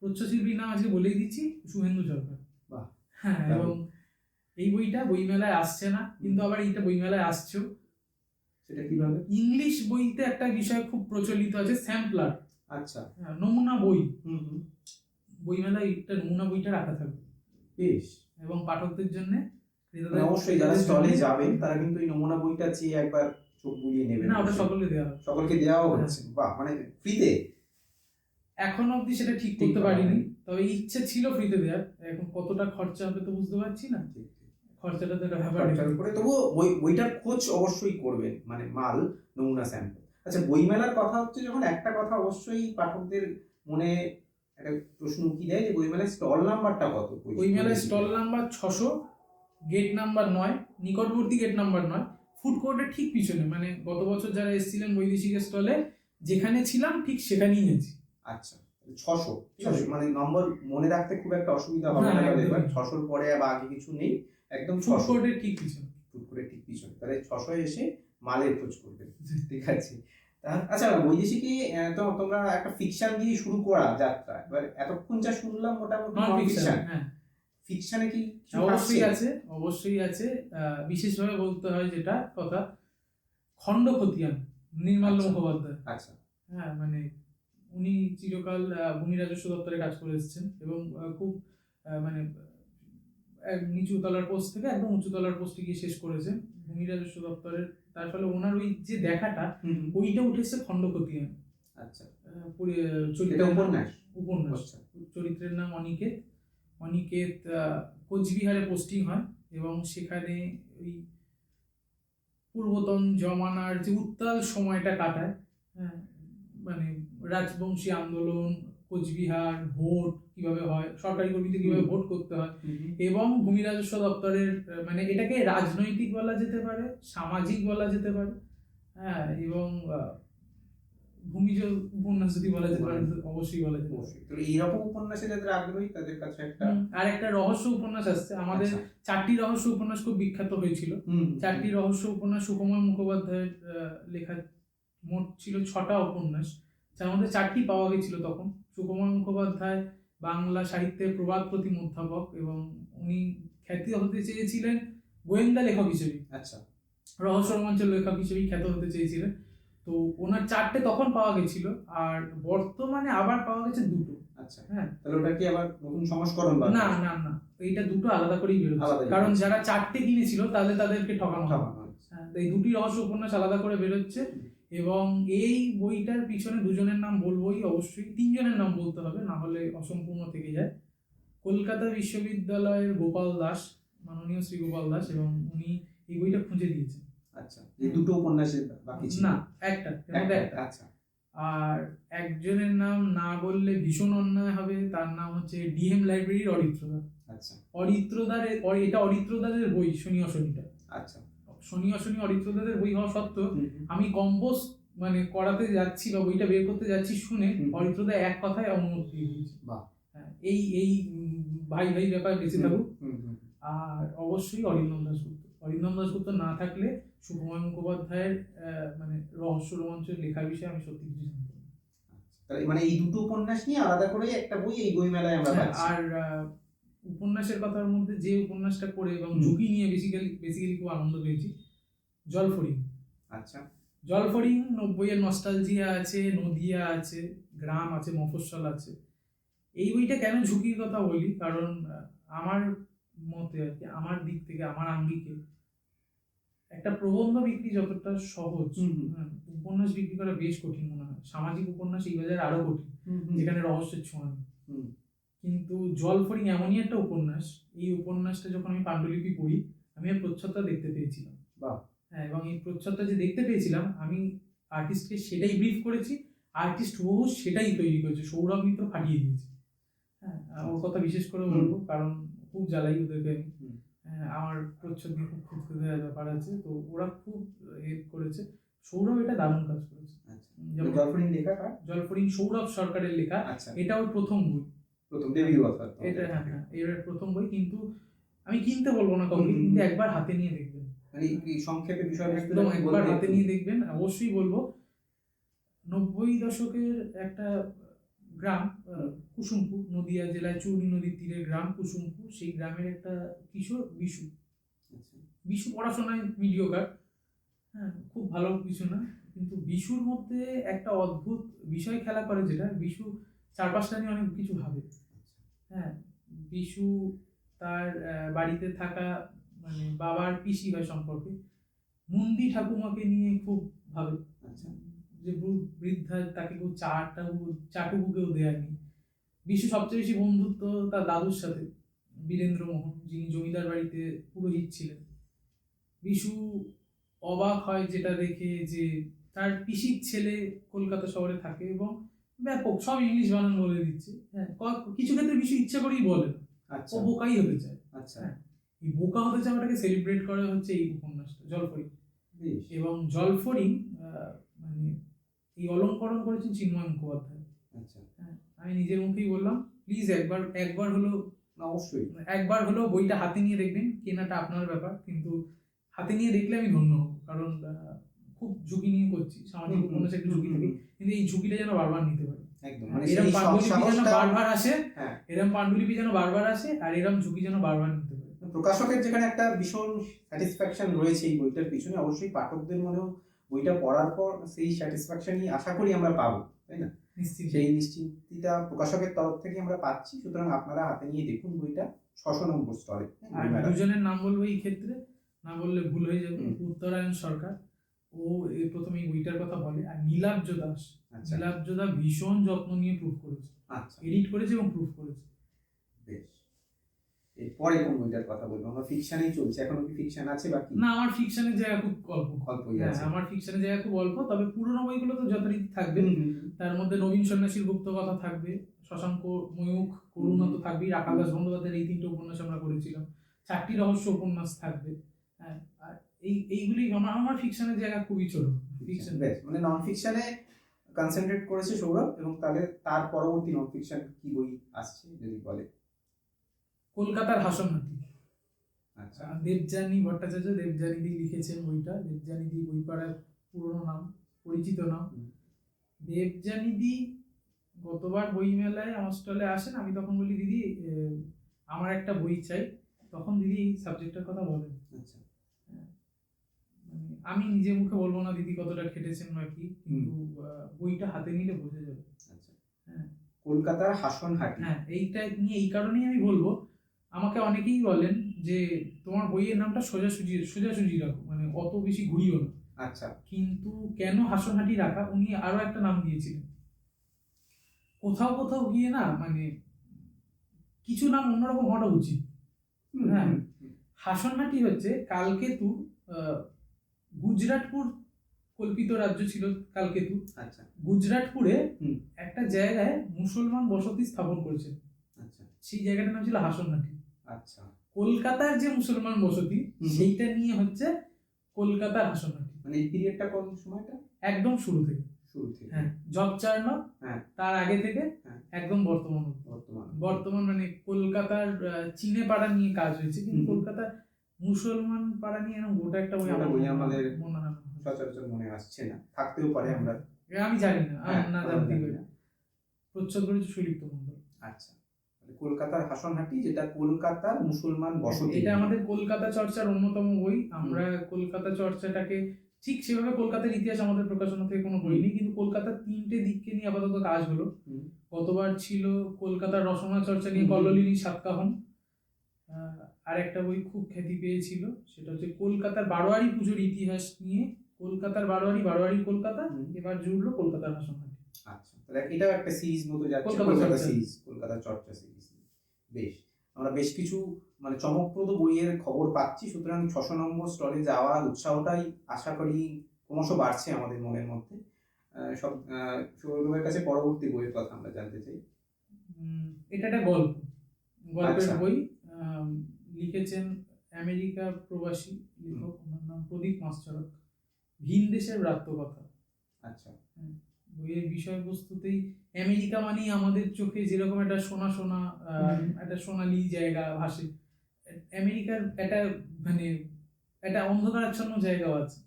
প্রচ্ছশিল্পীর নাম আজকে বলেই দিচ্ছি, শুভেন্দু সরকার। হ্যাঁ, এবং এই বইটা বইমেলায় আসছে না, কিন্তু আবার এইটা বইমেলায় আসছেও। সেটা কিভাবে? ইংলিশ বইতে একটা বিষয় খুব প্রচলিত আছে, স্যাম্পলার। আচ্ছা, নমুনা বই। বইমেলায় একটা নমুনা বইটা রাখা থাকবে, বেশ, এবং পাঠকদের জন্য অবশ্যই যারা স্টলে যাবেন তারা কিন্তু এই নমুনা বইটা চেয়ে একবার চোখ বুলিয়ে নেবেন। না, ওটা সকলকে দেওয়া হচ্ছে। বাহ, মানে ফ্রিতে? এখন অবধি সেটা ঠিক করতে পারিনি, তবে ইচ্ছে ছিল ফ্রিতে দেওয়ার। এখন কতটা খরচা হবে তো বুঝতে পারছি না, খরচাটা তো একটা ব্যাপার। তবুও বইটার খোঁজ অবশ্যই করবেন, মানে মাল, নমুনা, স্যাম্পল। আচ্ছা, বইমেলার কথা হচ্ছে যখন, একটা কথা অবশ্যই পাঠকদের মনে একটা প্রশ্ন কি দেয়, যে বইমেলার স্টল নাম্বারটা কত? বইমেলার স্টল নাম্বার 600, গেট নাম্বার 9, নিকটবর্তী গেট নাম্বার 9, ফুড কোর্টের ঠিক পিছনে। মানে গত বছর যারা এসেছিলেন বৈদেশিকের স্টলে, যেখানে ছিলাম ঠিক সেখানেই গেছি। আচ্ছা, 600, মানে নম্বর মনে রাখতে খুব একটা অসুবিধা হবে না, 600 পরে বা আগে কিছু নেই, একদম ফুড কোর্টের ঠিক পিছনে। ফুড কোর্টের ঠিক পিছনে, তাহলে 600 এসে মালের খোঁজ করবেন। ঠিক আছে। আচ্ছা, বৈদেশিকে তো তোমরা একটা ফিকশন দিয়ে শুরু করা যাত্রা, এবার এতক্ষণ যা শুনলাম মোটামুটি নন ফিকশন। ফিকশনে কি অবশ্যই আছে। বিশেষভাবে বলতে হয় যেটা কথা, খণ্ডখতিয়ান, নির্মাল্য মুখোপাধ্যায়। আচ্ছা, হ্যাঁ, মানে উনি চিরকাল ভূমি রাজস্ব দপ্তরে কাজ করে এসেছেন, এবং খুব মানে নিচু তলার পোস্ট থেকে একদম উঁচু তলার পোস্টে গিয়ে শেষ করেছেন ভূমি রাজস্ব দপ্তরের। তার ফলে ওনার ওই যে দেখাটা, ওইটা উঠেছে খণ্ডখতিয়ান। আচ্ছা, উপন্যাস। চরিত্রের নাম অনিকেত। কোচবিহারে পোস্টিং হয়, এবং সেখানে ওই পূর্বতন জমানার যে উত্তাল সময়টা কাটায়। হ্যাঁ, মানে রাজবংশী আন্দোলন, কোচবিহার, ভোট কিভাবে হয়, সরকারি কর্মীদের কিভাবে ভোট করতে হয়, এবং ভূমি রাজস্ব দপ্তরের মানে এটাকে রাজনৈতিক বলা যেতে পারে, সামাজিক বলা যেতে পারে। হ্যাঁ, এবং ভূমিজ উপন্যাস যদি বলা যেতে পারে, অবশ্যই বলা যেতে পারে। তো এইরকম উপন্যাসে যাদের আগ্রহী তাদের কাছে একটা রহস্য উপন্যাস আসছে আমাদের। 4টি রহস্য উপন্যাস খুব বিখ্যাত হয়েছিল। 4টি রহস্য উপন্যাস সুকুমার মুখোপাধ্যায়ের লেখা। মোট ছিল 6টা উপন্যাস, যার মধ্যে 4টি পাওয়া গেছিল তখন। সুকুমার মুখোপাধ্যায় বাংলা সাহিত্যের প্রবাদ প্রতিম অধ্যাপক, এবং উনি খ্যাতি হতে চেয়েছিলেন গোয়েন্দা লেখক হিসেবে, আচ্ছা, রহস্য রোমাঞ্চের লেখক হিসেবেই খ্যাত হতে চেয়েছিলেন। তো ওনার 4টে তখন পাওয়া গেছিল, আর বর্তমানে আবার পাওয়া গেছে 2টো। আচ্ছা, হ্যাঁ, তাহলে ওটা কি আবার নতুন সংস্করণ বা না না না, এইটা 2টো আলাদা করেই বেরোচ্ছে, আলাদাই কারণ বেরোচ্ছে। যারা 4টে কিনেছিল তাদেরকে ঠকানো হবে। ঠাকুর? হ্যাঁ, তো এই 2টি রহস্য উপন্যাস আলাদা করে বেরোচ্ছে, এবং এই বইটার পিছনে 2জনের নাম বলবোই, অবশ্যই 3জনের নাম বলতে হবে, না হলে অসম্পূর্ণ থেকে যায়। কলকাতা বিশ্ববিদ্যালয়ের গোপাল দাস, মাননীয় শ্রী গোপাল দাস, এবং উনি এই বইটা খুঁজে দিয়েছেন। আচ্ছা, এই দুটো উপন্যাসের বাকি ছিল না, একটা, এর মধ্যে একটা। আচ্ছা, আর একজনের নাম না বললে ভীষণ অন্যায় হবে, তার নাম হচ্ছে ডিএম লাইব্রেরির অরিত্রদা। আচ্ছা, এটা অরিত্রদাদের বই, শনি অশনিটা। আচ্ছা, শনি অশনি অরিত্রদাদের বই হওয়া সত্ত্বেও হুম, আমি কম্পোজ মানে করাতে যাচ্ছি বা বইটা বের করতে যাচ্ছি শুনে হুম। অরিত্রদা এক কথায় অনুমতি দিয়ে দিয়েছে। বাহ। হ্যাঁ, এই এই ভাই ভাই ব্যাপার বেঁচে থাকুক। হুম, হুম, আর অবশ্যই অরিন্দম দাশগুপ্ত না থাকলে সুকুমার মুখোপাধ্যায়ের মানে রহস্য রোমাঞ্চের লেখার বিষয়ে আমি সত্যি কিছু জানতাম না। তাহলে মানে এই দুটো উপন্যাস নিয়ে আলাদা করে একটা বই এই বই মেলায় আমরা হ্যাঁ, পাচ্ছি। আর উপন্যাসের কথার মধ্যে যে উপন্যাসটা করে এবং ঝুঁকি নিয়ে বেসিক্যালি খুব আনন্দ পেয়েছি, জলফড়িং। আচ্ছা, জলফড়িং 90-এর নস্টালজিয়া আছে, নদিয়া আছে, গ্রাম আছে, মফস্বল আছে। এই বইটা কেন ঝুঁকির কথা বলি, কারণ আমার মতে আর কি, আমার দিক থেকে, আমার আঙ্গিকে, একটা প্রবন্ধ বিক্রি যতটা সহজ, হ্যাঁ, উপন্যাস বিক্রি করা বেশ কঠিন মনে হয়। সামাজিক উপন্যাস এই বাজারে আরো কঠিন, যেখানে রহস্যের ছোঁয়া নেই। কিন্তু জলফড়িং এমনই একটা উপন্যাস, এই উপন্যাসটা যখন আমি পাণ্ডুলিপি পড়ি, আমি এর প্রচ্ছদটা দেখতে পেয়েছিলাম। হ্যাঁ, এবং এই প্রচ্ছদটা যে দেখতে পেয়েছিলাম, আমি আর্টিস্টকে সেটাই ব্রিফ করেছি, আর্টিস্ট হুবহু সেটাই তৈরি করেছে, সৌরভ মিত্র ফাটিয়ে দিয়েছে। হ্যাঁ, ওর কথা বিশেষ করে বলবো, কারণ খুব জ্বালাই ওদেরকে আমি। আমার প্রচ্ছদ নিয়ে খুব খুঁতখুঁতে ব্যাপার আছে, তো ওরা খুব হেল্প করেছে। সৌরভ এটা দারুণ কাজ করেছে। যেমন জলফড়িং লেখা কার? জলফড়িং সৌরভ সরকারের লেখা। আচ্ছা, এটা ওর প্রথম বই, প্রথম ডেবিউ অথর এটা। হ্যাঁ হ্যাঁ, এর প্রথম বই, কিন্তু আমি কিনতে বলবো না কাউকে, কিন্তু একবার হাতে নিয়ে দেখবেন। মানে এই সংক্ষেপে বিষয়বস্তু একদম একবার হাতে নিয়ে দেখবেন, অবশ্যই বলবো। 90 দশকের একটা গ্রাম, কুসুমপুর, নদিয়া জেলায় চূর্ণী নদীর তীরে গ্রাম কুসুমপুর। সেই গ্রামের একটা কিশোর বিশু। বিশু পড়াশোনায় মিডিওকার, হ্যাঁ, খুব ভালো কিছু না, কিন্তু বিশুর মধ্যে একটা অদ্ভুত বিষয় খেলা করে, যেটা বিশু চারপাশটা নিয়ে অনেক কিছু ভাবে। হ্যাঁ, বিশু তার বাড়িতে থাকা মানে বাবার পিসি হয় সম্পর্কে মুন্দি ঠাকুমাকে নিয়ে খুব ভাবে। যে বৃদ্ধা, তাকে কেউ চাটুকুকেও দেয়নি। বিশু সবচেয়ে বেশি বন্ধুত্ব তার দাদুর সাথে, বীরেন্দ্র মোহন, যিনি জমিদার বাড়িতে পুরোহিত ছিলেন। বিশু অবাক হয় যেটা দেখে, যে তার পিসির ছেলে কলকাতা শহরে থাকে এবং ব্যাপক সব ইংলিশ বানান বলে দিচ্ছে। হ্যাঁ, কিছু ক্ষেত্রে বিশু ইচ্ছা করেই বলে, ও বোকাই হতে চায়। আচ্ছা, এই বোকা হতে চাওয়াটাকে সেলিব্রেট করা হচ্ছে এই উপন্যাসটা জলফড়িং। এবং জলফড়িং মানে এই অলংকরণ করেছেন চিন্ময় মুখোপাধ্যায়। আচ্ছা, হ্যাঁ, আমি নিজের মুখেই বললাম, প্লিজ একবার হলো, অবশ্যই একবার হলো বইটা হাতে নিয়ে দেখবেন। কেনাটা আপনার ব্যাপার, কিন্তু হাতে নিয়ে দেখলে আমি ধন্য হব, কারণ খুব ঝুঁকি নিয়ে করছি। সামাজিক উপন্যাসে একটু ঝুঁকি থাকে, কিন্তু এই ঝুঁকিটা যেন বারবার নিতে পারি। একদম, এরকম পাণ্ডুলিপি যেন বারবার আসে, এরকম পাণ্ডুলিপি যেন বারবার আসে, আর এরকম ঝুঁকি যেন বারবার নিতে পারি। প্রকাশকের যেখানে একটা ভীষণ স্যাটিসফ্যাকশন রয়েছে এই বইটার পিছনে, অবশ্যই পাঠকদের মনেও বইটা পড়ার পর সেই স্যাটিসফ্যাকশনই আশা করি আমরা পাবো, তাই না? সেই নিশ্চিন্তিটা প্রকাশকের তরফ থেকে আমরা পাচ্ছি। সুতরাং আপনারা হাতে নিয়ে দেখুন বইটা 600 নম্বর স্টলে। আর দুজনের নাম বলবো এই ক্ষেত্রে, না বললে ভুল হয়ে যাবে। উত্তরায়ণ সরকার, ও প্রথমে এই বইটার কথা বলে, আর নীলাব্জ দাস। নীলাব্জ দা ভীষণ যত্ন নিয়ে প্রুফ করেছে, এডিট করেছে এবং প্রুফ করেছে। বেশ, এরপরে কোন বইটার কথা বলবো? আমরা ফিকশনেই চলছে, এখনো কি ফিকশন আছে বাকি? না, আমার ফিকশনের জায়গা খুব অল্পই আছে। আমার ফিকশনের জায়গা খুব অল্প, তবে পুরোনো বইগুলো তো যথারীতি থাকবে। তার মধ্যে নবীন সন্ন্যাসীর গুপ্ত কথা থাকবে, শশাঙ্ক ময়ূখ, করুণা তো থাকবেই, রাখাল দাস বন্দ্যোপাধ্যায়ের এই 3টে উপন্যাস আমরা করেছিলাম, 4টি রহস্য উপন্যাস থাকবে। হ্যাঁ, আর এইগুলি আমার ফিকশনের জায়গা খুবই ছোট। ফিকশন মানে নন ফিকশনে কনসেন্ট্রেট করেছে সৌরভ, এবং তাহলে তার পরবর্তী নন ফিকশন কি বই আসছে যদি বলে? কলকাতার হাসনহাটি। আচ্ছা, দেবযানী ভট্টাচার্য, দেবযানীদি লিখেছেন বইটা। দেবযানীদি বইপাড়ার পুরনো নাম, পরিচিত নাম। দেবযানীদি গতবার বই মেলায় আমার স্টলে আসেন, আমি তখন বলি দিদি আমার একটা বই চাই, তখন দিদি এই সাবজেক্টের কথা বলেন। আচ্ছা, মানে আমি নিজে মুখে বলবো না দিদি কতটা খেটেছেন বা কি, কিন্তু বইটা হাতে নিলে বোঝা যাবে। আচ্ছা। হ্যাঁ, কলকাতার হাসনহাটি। হ্যাঁ, এইটা নিয়ে এই কারণেই আমি বলবো, আমাকে অনেকেই বলেন যে তোমার বইয়ের নামটা সোজাসুজি সোজাসুজি রাখো, মানে অত বেশি ঘুরিও না। আচ্ছা, কিন্তু কেন হাসনহাটি রাখা, উনি আরো একটা নাম দিয়েছিলেন। কোথাও কোথাও গিয়ে না মানে কিছু নাম অন্যরকম হওয়াটা উচিত। হ্যাঁ, হাসনহাটি হচ্ছে কালকেতু, গুজরাটপুর কল্পিত রাজ্য ছিল কালকেতু। আচ্ছা, গুজরাটপুরে হুম। একটা জায়গায় মুসলমান বসতি স্থাপন করেছে, আচ্ছা, সেই জায়গাটার নাম ছিল হাসনহাটি। আচ্ছা। কলকাতার যে মুসলমান বসতি সেইটা নিয়ে হচ্ছে কলকাতার হাসনহাটি। মানে এই পিরিয়ডটা কোন সময়টা? একদম শুরু থেকে। শুরু থেকে। হ্যাঁ, জবচার্ন, হ্যাঁ, তার আগে থেকে হ্যাঁ। একদম বর্তমান অবধি। বর্তমান মানে কলকাতার চীনে পাড়া নিয়ে কাজ হয়েছে, কিন্তু কলকাতার মুসলমান পাড়া নিয়ে এরকম গোটা একটা বই আমাদের মনে হয় না। সচরাচর মনে আসছে না, থাকতেও পারে, আমরা আমি জানি না, হ্যাঁ, না আমরা জানতে জানি পারি। না। প্রচ্ছদ করেছে সুলিপ্ত মন্ডল। আচ্ছা, মানে কলকাতার হাসনহাটি, যেটা কলকাতার মুসলমান বসতি। এটা আমাদের কলকাতা চর্চার অন্যতম বই। আমরা কলকাতা চর্চাটাকে ঠিক সেভাবে কলকাতার ইতিহাস আমাদের প্রকাশনা থেকে কোনো বই নেই, কিন্তু কলকাতার 3টে দিককে নিয়ে আপাতত কাজ হলো। গতবার ছিল কলকাতার রসনা চর্চা নিয়ে কল্লোলিনী সাতকাহন। আর একটা বই খুব খ্যাতি পেয়েছিল, সেটা হচ্ছে কলকাতার বারোয়ারি পুজোর ইতিহাস নিয়ে, কলকাতার বারোয়ারি কলকাতা, এবার জুড়লো কলকাতার হাসনহাটি। আচ্ছা, তাহলে এটাও একটা সিরিজ মতো যাচ্ছে, কলকাতা সিরিজ, কলকাতা চর্চা সিরিজ। বেশ, আমরা বেশ কিছু মানে চমকপ্রদ বইয়ের খবর পাচ্ছি, সুতরাং 600 নম্বর স্টলে যাওয়ার উৎসাহটাই আশা করি ক্রমশ বাড়ছে আমাদের মনের মধ্যে। সৌরভের কাছে পরবর্তী বইয়ের কথা আমরা জানতে চাই। এটা একটা গল্পের বই। লিখেছেন আমেরিকা প্রবাসী লেখক, ওনার নাম প্রদীপ মাস্টারক, ভিন দেশের ব্রাত্যকথা। আচ্ছা, বইয়ের বিষয়বস্তুতেই আমেরিকা মানেই আমাদের চোখে যেরকম একটা সোনা সোনা একটা সোনালি জায়গা ভাসে, আমেরিকার একটা মানে একটা অন্ধকারাচ্ছন্ন জায়গাও আছে,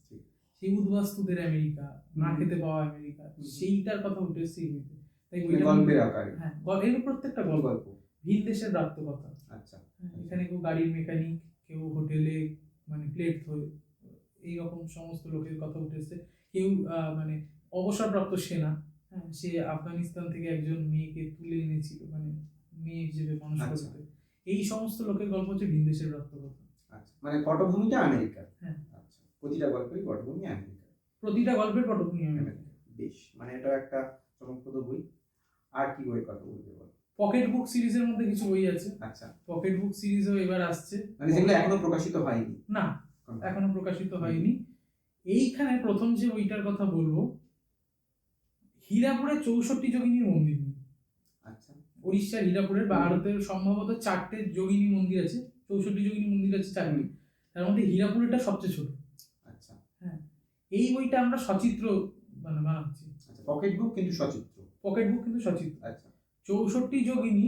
সেই উদ্বাস্তুদের আমেরিকা, না খেতে পাওয়া আমেরিকা, সেইটার কথা উঠে এসেছে এই বইতে। তাই বইটা গল্পের আকারে। হ্যাঁ, এর প্রত্যেকটা গল্প ভিন দেশের ব্রাত্যকথা। আচ্ছা, এখানে কেউ গাড়ির মেকানিক, কেউ হোটেলে মানে প্লেট ধোয়, এইরকম সমস্ত লোকের কথা উঠে এসেছে। কেউ মানে অবসরপ্রাপ্ত সেনা, হ্যাঁ, সে আফগানিস্তান থেকে একজন মেয়েকে তুলে এনেছিল, মানে মেয়ে হিসেবে মানুষ করতে। এই সমস্ত লোকের গল্প হচ্ছে ভিন দেশের ব্রাত্যকথা। আচ্ছা, মানে পটভূমিটা আমেরিকা। হ্যাঁ, আচ্ছা, প্রতিটা গল্পের পটভূমি আমেরিকা। প্রতিটা গল্পের পটভূমি আমেরিকা। বেশ, মানে এটা একটা চমকপ্রদ বই। আর কি বইয়ের কথা বলবে বল? পকেট বুক সিরিজের মধ্যে কিছু বই আছে। আচ্ছা, পকেট বুক সিরিজও এবার আসছে, মানে যেগুলো এখনো প্রকাশিত হয়নি। না, এখনো প্রকাশিত হয়নি। এইখানে প্রথম যে বইটার কথা বলবো, হীরাপুরে 64 যোগিনীর মন্দির। আচ্ছা, উড়িষ্যার হীরাপুরের, ভারতের সম্ভবত 4টে যোগিনী মন্দির আছে, 64 যোগিনী মন্দির আছে 4টি, তার মধ্যে হীরাপুরেরটা সবচেয়ে ছোট। আচ্ছা, হ্যাঁ, এই বইটা আমরা সচিত্র মানে বানাচ্ছি। আচ্ছা, পকেট বুক কিন্তু সচিত্র। পকেট বুক কিন্তু সচিত্র। আচ্ছা, 64 যোগিনী,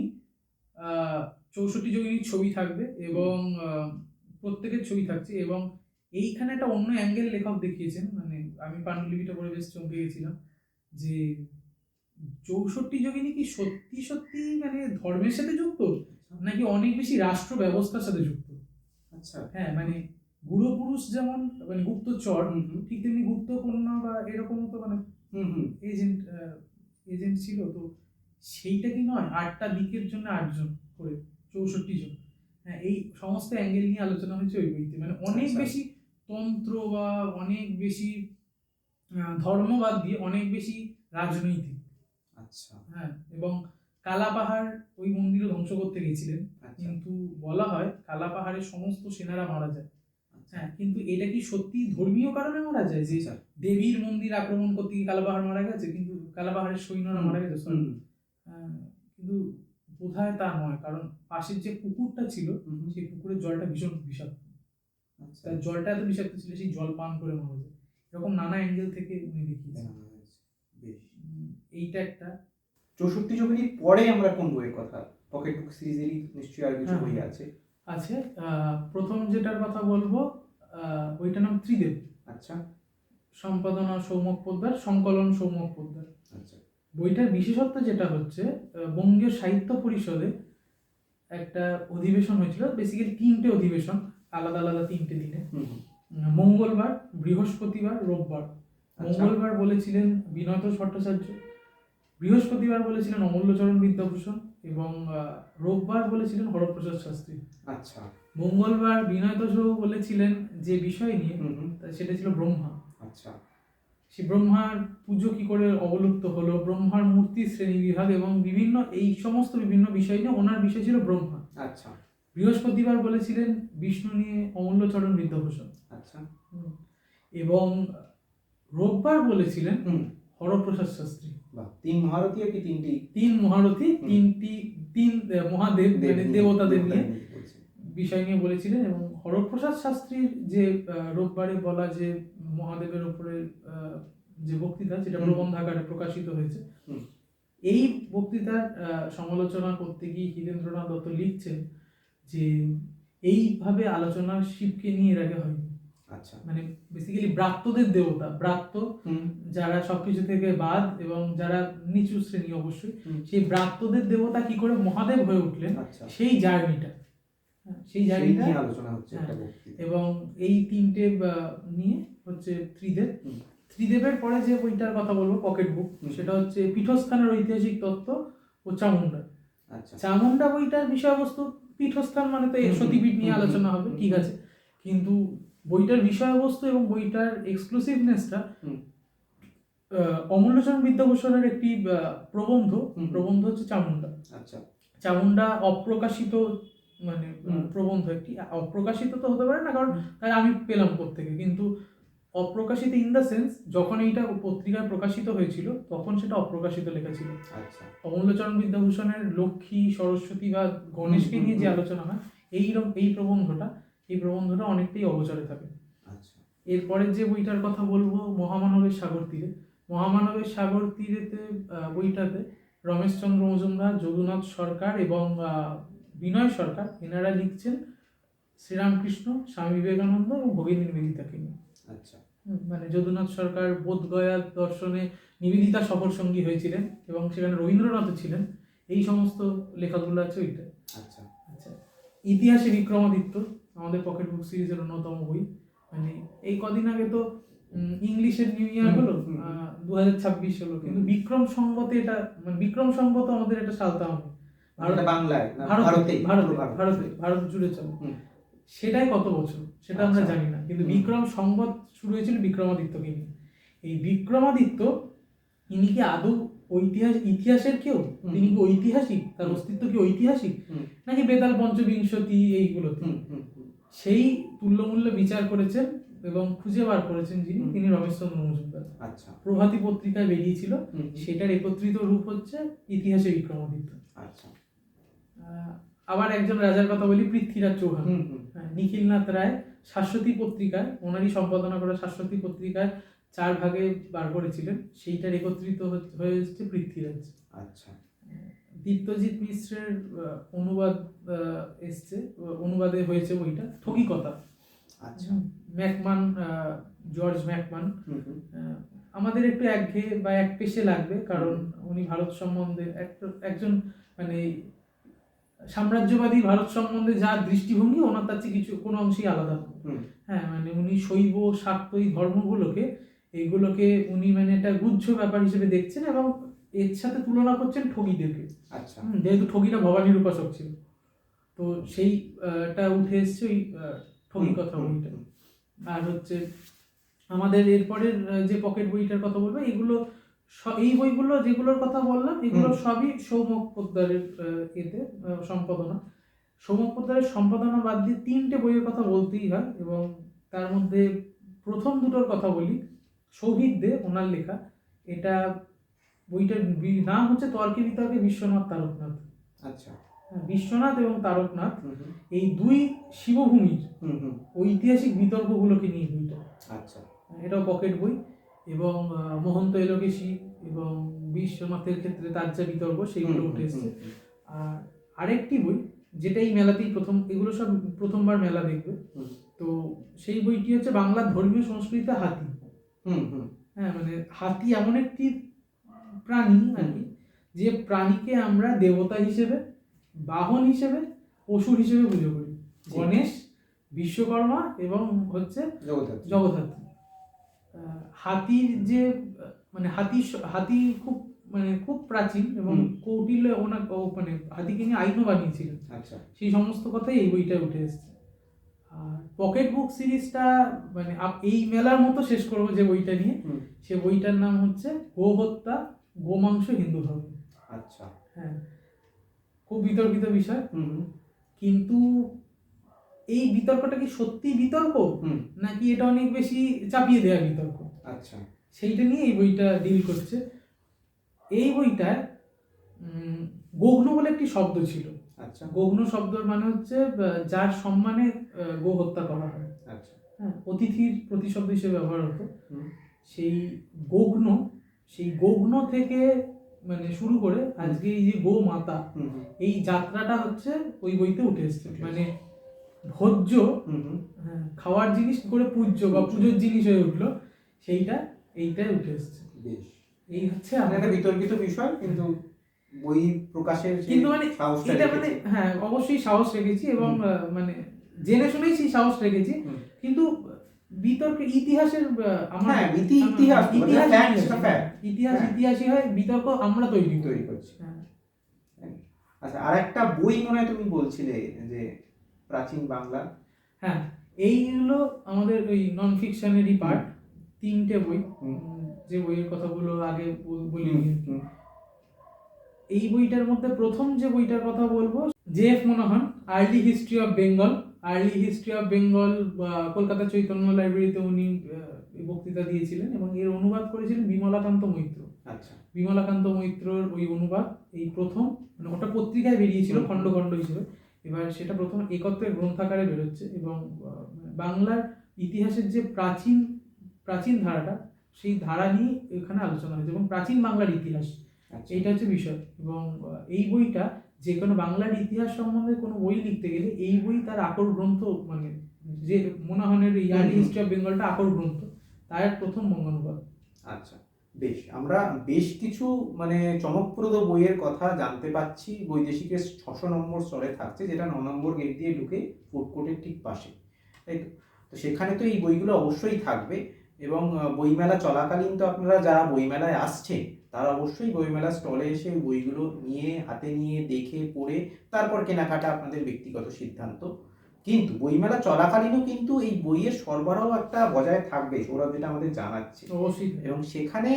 64 যোগিনীর ছবি থাকবে এবং প্রত্যেকের ছবি থাকছে, এবং এইখানে একটা অন্য অ্যাঙ্গেল লেখক দেখিয়েছেন, মানে আমি পাণ্ডুলিপিটা পড়ে বেশ চমকে গেছিলাম যে 64 যোগিনী কি সত্যি সত্যি মানে ধর্মের সাথে যুক্ত, নাকি অনেক বেশি রাষ্ট্র ব্যবস্থার সাথে যুক্ত। আচ্ছা, হ্যাঁ, মানে গুরুপুরুষ যেমন মানে গুপ্তচর, ঠিক তেমনি গুপ্তকন্যা বা এরকম তো মানে এজেন্ট ছিল, তো সেইটা কি নয় 8টা দিকের জন্য 8 জন করে 64 জন। হ্যাঁ, এই সমস্ত অ্যাঙ্গেল নিয়ে আলোচনা হয়েছে ওই বইতে, মানে অনেক বেশি তন্ত্র বা অনেক বেশি ধর্মবাদ দিয়ে অনেক বেশি রাজনৈতিক। আচ্ছা, হ্যাঁ, এবং কালাপাহাড় ওই মন্দিরও ধ্বংস করতে গেছিলেন, কিন্তু বলা হয় কালাপাহাড়ের সমস্ত সেনারা মারা যায়। হ্যাঁ, কিন্তু এটা কি সত্যি ধর্মীয় কারণে মারা যায়, যে দেবীর মন্দির আক্রমণ করতে গিয়ে কালাপাহাড় মারা গেছে, কিন্তু কালাপাহাড়ের সৈন্যরা মারা গেছে, কিন্তু বোধহয় তা নয়, কারণ পাশের যে পুকুরটা ছিল সেই পুকুরের জলটা ভীষণ বিষাক্ত। তার জলটা এত বিষাক্ত ছিল সেই জল পান করে মারা যায়। এরকম নানা অ্যাঙ্গেল থেকে উনি দেখিয়েছেন। এইটা একটা। 64 যোগিনীর পরে আমরা কোন বইয়ের কথা? পকেট বুক সিরিজেরই নিশ্চয়ই আর কিছু বই আছে। প্রথম যেটার কথা বলবো বইটার নাম ত্রিদেব। আচ্ছা, সম্পাদনা সৌমক পোদ্দার, সংকলন সৌমক পোদ্দার। আচ্ছা, বইটার বিশেষত্ব যেটা হচ্ছে বঙ্গীয় সাহিত্য পরিষদে একটা অধিবেশন হয়েছিল, বেসিক্যালি 3টে অধিবেশন, আলাদা আলাদা 3টে দিনে। মঙ্গলবার, বৃহস্পতিবার, রোববার। মঙ্গলবার বলেছিলেন বিনয় ভট্টাচার্য, বৃহস্পতিবার বলেছিলেন অমূল্যচরণ বিদ্যাভূষণ এবং রোববার বলেছিলেন হরপ্রসাদ শাস্ত্রী। আচ্ছা। মঙ্গলবার বিনয়বাবু বলেছিলেন যে বিষয় নিয়ে, সেটা ছিল ব্রহ্মা। আচ্ছা। সে ব্রহ্মার পুজো কি করে অবলুপ্ত হলো, ব্রহ্মার মূর্তি শ্রেণী বিভাগ এবং বিভিন্ন এই সমস্ত বিভিন্ন বিষয় নিয়ে ওনার বিষয় ছিল ব্রহ্মা। আচ্ছা। বৃহস্পতিবার বলেছিলেন বিষ্ণু নিয়ে অমূল্যচরণ বিদ্যাভূষণ। আচ্ছা। এবং রোববার বলেছিলেন হরপ্রসাদ শাস্ত্রী। তিন মহারথী কি তিনটি? তিন মহারথী, তিন মহাদেব মানে দেবতাদের নিয়ে বিষয় নিয়ে বলেছিলেন। এবং হরপ্রসাদ শাস্ত্রীর যে রোববারে বলা যে মহাদেবের উপরে যে বক্তৃতা, যেটা প্রবন্ধ আকারে প্রকাশিত হয়েছে, এই বক্তৃতার সমালোচনা করতে গিয়ে হীরেন্দ্রনাথ দত্ত লিখছেন যে এইভাবে আলোচনা শিবকে নিয়ে এর আগে হয়নি। আচ্ছা। মানে বেসিক্যালি ব্রাত্যদের দেবতা, ব্রাত্য যারা সবকিছু থেকে বাদ এবং যারা নিচু শ্রেণী অবশ্যই, সেই ব্রাত্যদের দেবতা কি করে মহাদেব হয়ে উঠলেন, সেই জার্নিটা আলোচনা হচ্ছে। এবং এই 3টে নিয়ে হচ্ছে ত্রিদেবের পরে যে বইটার কথা বলবো পকেট বুক, সেটা হচ্ছে পীঠস্থানের ঐতিহাসিক তত্ত্ব ও চামুন্ডা। চামুন্ডা বইটার বিষয়বস্তু, পীঠস্থান মানে তো সতীপীঠ নিয়ে আলোচনা হবে, ঠিক আছে, কিন্তু বইটার বিষয়বস্তু এবং বইটার এক্সক্লুসিভনেসটা অমূল্যচরণ বিদ্যাভূষণের একটি প্রবন্ধ হচ্ছে চামুন্ডা। আচ্ছা। চামুন্ডা অপ্রকাশিত মানে প্রবন্ধ, একটি অপ্রকাশিত তো হতে পারে না, কারণ আমি পেলাম কোত্থেকে, কিন্তু অপ্রকাশিত ইন দ্য সেন্স যখন এইটা পত্রিকায় প্রকাশিত হয়েছিল তখন সেটা অপ্রকাশিত লেখা ছিল। আচ্ছা। অমূল্যচরণ বিদ্যাভূষণের লক্ষ্মী, সরস্বতী বা গণেশকে নিয়ে যে আলোচনা হয়, এই প্রবন্ধটা অনেকটাই অগোচরে থাকে। আচ্ছা। এরপরে যে বইটার কথা বলবো মহামানবের সাগর তীরে। মহামানবের সাগর তীরেতে বইটাতে রমেশচন্দ্র মজুমদার, যদুনাথ সরকার এবং বিনয় সরকার এনারা লিখছেন শ্রীরামকৃষ্ণ, স্বামী বিবেকানন্দ এবং ভগিনী নিবেদিতাকে নিয়ে। আচ্ছা। মানে যদুনাথ সরকার বোধগয়া দর্শনে নিবেদিতা সফর সঙ্গী হয়েছিলেন এবং সেখানে রবীন্দ্রনাথও ছিলেন। এই সমস্ত লেখাগুলো আছে ওইটা। আচ্ছা। আচ্ছা। ইতিহাসে বিক্রমাদিত্য আমাদের পকেট বুক সিরিজের অন্যতম বই। মানে এই কদিন আগে তো ইংলিশের নিউ ইয়ার হলো, 2026 হলো, কিন্তু বিক্রম সংবতে এটা মানে বিক্রম সংবত আমাদের এটা সালতে হবে ভারত জুড়ে চলে। সেটাই কত বছর সেটা আমরা জানি না, কিন্তু বিক্রম সংবত শুরু হয়েছিল বিক্রমাদিত্যকে নিয়ে। এই বিক্রমাদিত্য ইনি কি আদৌ ইতিহাসের কেউ? তিনি কি ঐতিহাসিক? তার অস্তিত্ব কি ঐতিহাসিক নাকি বেতাল পঞ্চবিংশতি এইগুলো? সেই তুল্যমূল্য বিচার করেছেন এবং খুঁজে বার করেছেন যিনি, তিনি রমেশচন্দ্র মজুমদার। আচ্ছা। প্রভাতী পত্রিকায় বেরিয়েছিল, সেটার একত্রিত রূপ হচ্ছে ইতিহাসে বিক্রমাদিত্য। আচ্ছা। আবার একজন রাজার কথা বলি, পৃথ্বীরাজ চৌহান। নিখিলনাথ রায় শাশ্বতী পত্রিকায়, ওনারই সম্পাদনা করা শাশ্বতী পত্রিকায় 4 ভাগে বার করেছিলেন, সেইটার একত্রিত হয়েছে পৃথ্বীরাজ। আচ্ছা। দীপ্তজিৎ মিশ্রের অনুবাদ এসছে, অনুবাদে হয়েছে বইটা ঠকিকতা। আচ্ছা। McMahon, George McMahon. আমাদের একটু একঘেয়ে বা এক পেশে লাগবে, কারণ উনি ভারত সম্বন্ধে একজন মানে সাম্রাজ্যবাদী ভারত সম্বন্ধে যা দৃষ্টিভঙ্গি, ওনার তার চেয়ে কোনো অংশেই আলাদা। হ্যাঁ, মানে উনি শৈব শাক্ত এই ধর্মগুলোকে, এইগুলোকে উনি মানে একটা গুচ্ছ ব্যাপার হিসেবে দেখছেন এবং এর সাথে তুলনা করছেন ঠগীদেরকে। আচ্ছা। যেহেতু ঠগীরা ভবানীর উপাসক ছিল, তো সেইটা উঠে এসছে ওই ঠগী কথা বইটা। আর হচ্ছে আমাদের এরপরের যে পকেট বইটার কথা বলবো, এই বইগুলো যেগুলোর কথা বললাম, এগুলো সবই সৌমক পোদ্দারের এতে সম্পাদনা। সৌমক পোদ্দারের সম্পাদনা বাদ দিয়ে 3টে বইয়ের কথা বলতেই হয়, এবং তার মধ্যে প্রথম দুটোর কথা বলি। সৌভিক দে, ওনার লেখা, এটা বইটার নাম হচ্ছে তর্কে বিতর্কে বিশ্বনাথ তারকনাথ। আচ্ছা। বিশ্বনাথ এবং তারকনাথ এই দুই শিবভূমির ঐতিহাসিক বিতর্কগুলোকে নিয়ে বইটা। আচ্ছা। এটাও পকেট বই। এবং মহন্ত এলোকেশী এবং বিশ্বনাথের ক্ষেত্রে তার যা বিতর্ক সেইগুলো উঠে এসছে। আর আরেকটি বই যেটা এই মেলাতেই এগুলো সব প্রথমবার মেলা দেখবে, তো সেই বইটি হচ্ছে বাংলার ধর্মীয় সংস্কৃতিতে হাতি। হ্যাঁ, মানে হাতি এমন একটি প্রাণী আর কি, যে প্রাণীকে আমরা দেবতা হিসেবে, বাহন হিসেবে, অসুর হিসেবে পুজো করি। গণেশ, বিশ্বকর্মা এবং হচ্ছে জগদ্ধাত্রী। হাতির যে মানে হাতি খুব মানে খুব প্রাচীন এবং কৌটিল্য ওনার মানে হাতিকে নিয়ে আইনও বানিয়েছিলেন। আচ্ছা, সেই সমস্ত কথাই এই বইটা উঠে এসছে। আর পকেট বুক সিরিজটা মানে এই মেলার মতো শেষ করবো যে বইটা নিয়ে, সে বইটার নাম হচ্ছে গো হত্যা, গোমাংস হিন্দু ধর্ম। আচ্ছা, হ্যাঁ, খুব বিতর্কিত বিষয়, কিন্তু এই বিতর্কটা কি সত্যি বিতর্ক নাকি এটা অনেক বেশি চাপিয়ে দেওয়া বিতর্ক, আচ্ছা, সেইটা নিয়ে এই বইটা ডিল করছে। এই বইটায় গঘ্ন বলে একটি শব্দ ছিল। আচ্ছা, গঘ্ন শব্দের মানে হচ্ছে যার সম্মানে গো হত্যা করা হয়। আচ্ছা, হ্যাঁ, অতিথির প্রতিশব্দ হিসেবে ব্যবহার হতো। সেই গঘ্ন থেকে মানে শুরু করে আজকে এই যে গো মাতা, এই যাত্রাটা হচ্ছে ওই বইতে উঠে এসছে। মানে ভোজ্য, খাওয়ার জিনিস করে পূজ্য বা পুজোর জিনিস হয়ে উঠলো, এইটাই উঠে এসছে। বেশ, এই হচ্ছে একটা বিতর্কিত বিষয়, কিন্তু বই প্রকাশের কিন্তু মানে এটা মানে হ্যাঁ অবশ্যই সাহস রেখেছি এবং মানে জেনে শুনেই সেই সাহস রেখেছি, কিন্তু বিতর্ক ইতিহাসের ইতিহাসই হয়, বিতর্ক আমরা তৈরি করছি। আচ্ছা, আর একটা বই মনে হয় তুমি বলছিলে যে প্রাচীন বাংলা। হ্যাঁ, এইগুলো আমাদের ওই নন ফিকশনেরই পার্ট, 3টে বই, যে বইয়ের কথাগুলো আগে বলিনি। এই বইটার মধ্যে প্রথম যে বইটার কথা বলবো, J F. Monahan, early history of Bengal, Kolkata Chaitanya লাইব্রেরিতে উনি বক্তৃতা দিয়েছিলেন এবং এর অনুবাদ করেছিলেন বিমলাকান্ত মৈত্র। আচ্ছা, বিমলাকান্ত মৈত্রর ওই অনুবাদ এই প্রথম, মানে ওটা পত্রিকায় বেরিয়েছিল খণ্ড খণ্ড হিসেবে, এবার সেটা প্রথম একত্রে গ্রন্থাকারে বেরোচ্ছে এবং বাংলার ইতিহাসের যে প্রাচীন ধারাটা, সেই ধারা নিয়ে এখানে আলোচনা হয়েছে এবং প্রাচীন বাংলার ইতিহাস, এইটা হচ্ছে বিষয়। এবং এই বইটা যে কোনো বাংলার ইতিহাস সম্বন্ধে কোনো বই লিখতে গেলে এই বই তার আকর গ্রন্থ, মানে যে মোনাহানের আর্লি হিস্ট্রি অফ বেঙ্গলটা আকর গ্রন্থ, তার প্রথম বঙ্গানুবাদ। আচ্ছা, বেশ, আমরা বেশ কিছু মানে চমকপ্রদ বইয়ের কথা জানতে পাচ্ছি। বৈদেশিকের 600 নম্বর স্তরে থাকছে, যেটা 9 নম্বর গেট দিয়ে ঢুকে ফুড কোর্টের ঠিক পাশে, তাই তো সেখানে তো এই বইগুলো অবশ্যই থাকবে। এবং বইমেলা চলাকালীন তো আপনারা যারা বইমেলায় আসছে তারা অবশ্যই বইমেলা স্টলে এসে বইগুলো নিয়ে হাতে নিয়ে দেখে পড়ে তারপর কেনাকাটা আপনাদের ব্যক্তিগত সিদ্ধান্ত। কিন্তু বইমেলা চলাকালীনও কিন্তু এই বইয়ের সরবরাহ একটা বজায় থাকবে, সৌরভ যেটা আমাদের জানাচ্ছে। অবশ্যই। এবং সেখানে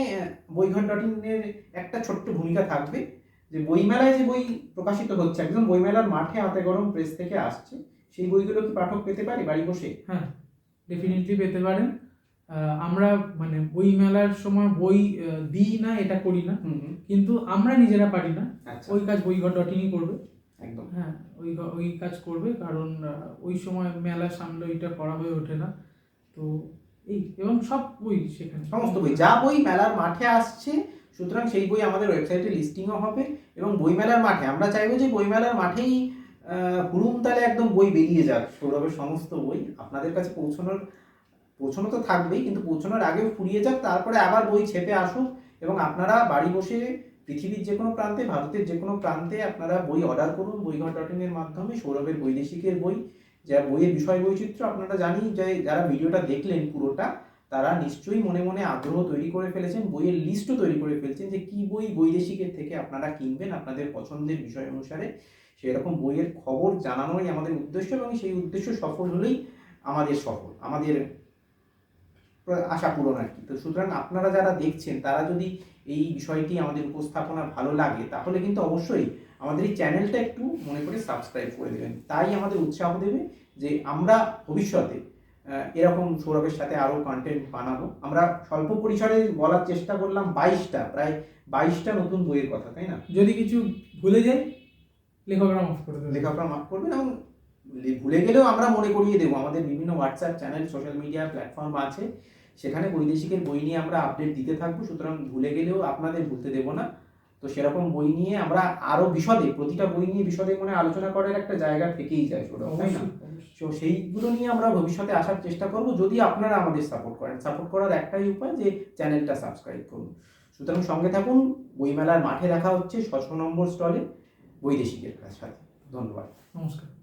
বইঘর.in-এর একটা ছোট্ট ভূমিকা থাকবে, যে বইমেলায় যে বই প্রকাশিত হচ্ছে একদম বইমেলার মাঠে হাতে গরম প্রেস থেকে আসছে, সেই বইগুলো কি পাঠক পেতে পারে বাড়ি বসে? হ্যাঁ, ডেফিনেটলি পেতে পারেন। আমরা মানে বই মেলার সময় বই দিই না, এটা করি না, কিন্তু আমরা নিজেরা পারি না, ওই কাজ বইঘর.in করবে। একদম, হ্যাঁ, ওই কাজ করবে, কারণ ওই সময় মেলার সামনে ওইটা করা হয়ে ওঠে না। তো এই এবং সব বই সেখানে, সমস্ত বই, যা বই মেলার মাঠে আসছে, সুতরাং সেই বই আমাদের ওয়েবসাইটে লিস্টিংও হবে। এবং বইমেলার মাঠে আমরা চাইবো যে বইমেলার মাঠেই হুড়ুমতালে একদম বই বেরিয়ে যাক, সৌরভের সমস্ত বই আপনাদের কাছে পৌঁছানো তো থাকবেই, কিন্তু পৌঁছানোর আগেও ফুরিয়ে যাক, তারপরে আবার বই ছেপে আসুক এবং আপনারা বাড়ি বসে পৃথিবীর যে কোনো প্রান্তে, ভারতের যে কোনো প্রান্তে আপনারা বই অর্ডার করুন বইঘর.in-এর মাধ্যমে। সৌরভের বৈদেশিকের বই, যা বইয়ের বিষয় বৈচিত্র্য আপনারা জানি যে যারা ভিডিওটা দেখলেন পুরোটা, তারা নিশ্চয়ই মনে মনে আগ্রহ তৈরি করে ফেলেছেন, বইয়ের লিস্টও তৈরি করে ফেলছেন যে কি বই বৈদেশিকের থেকে আপনারা কিনবেন আপনাদের পছন্দের বিষয় অনুসারে। সেরকম বইয়ের খবর জানানোই আমাদের উদ্দেশ্য এবং সেই উদ্দেশ্য সফল হলেই আমাদের সফল, আমাদের আশা পূরণ আর কি। তো সুতরাং আপনারা যারা দেখছেন তারা যদি এই বিষয়টি আমাদের উপস্থাপনা ভালো লাগে, তাহলে কিন্তু অবশ্যই আমাদের এই চ্যানেলটা একটু মনে করে সাবস্ক্রাইব করে দেবেন। তাই আমাদের উৎসাহ দেবে যে আমরা ভবিষ্যতে এরকম সৌরভের সাথে আরও কন্টেন্ট বানাবো। আমরা স্বল্প পরিসরে বলার চেষ্টা করলাম প্রায় 22টা নতুন বইয়ের কথা, তাই না? যদি কিছু ভুলে যাই লেখকরা মাফ করবেন এবং ভুলে গেলেও আমরা মনে করিয়ে দেবো। আমাদের বিভিন্ন WhatsApp channel, social media platform আছে, সেখানে বৈদেশিকের বই নিয়ে আমরা আপডেট দিতে থাকবো, সুতরাং ভুলে গেলেও আপনাদের ভুলতে দেবো না। তো সেরকম বই নিয়ে আমরা আরও বিশদে, প্রতিটা বই নিয়ে বিশদে মানে আলোচনা করার একটা জায়গা থেকেই যায় সৌরভ, তাই না? তো সেইগুলো নিয়ে আমরা ভবিষ্যতে আসার চেষ্টা করব, যদি আপনারা আমাদের সাপোর্ট করেন। সাপোর্ট করার একটাই উপায় যে চ্যানেলটা সাবস্ক্রাইব করুন। সুতরাং সঙ্গে থাকুন, বইমেলার মাঠে দেখা হচ্ছে 6 নম্বর স্টলে বৈদেশিকের সাথে। ধন্যবাদ। নমস্কার।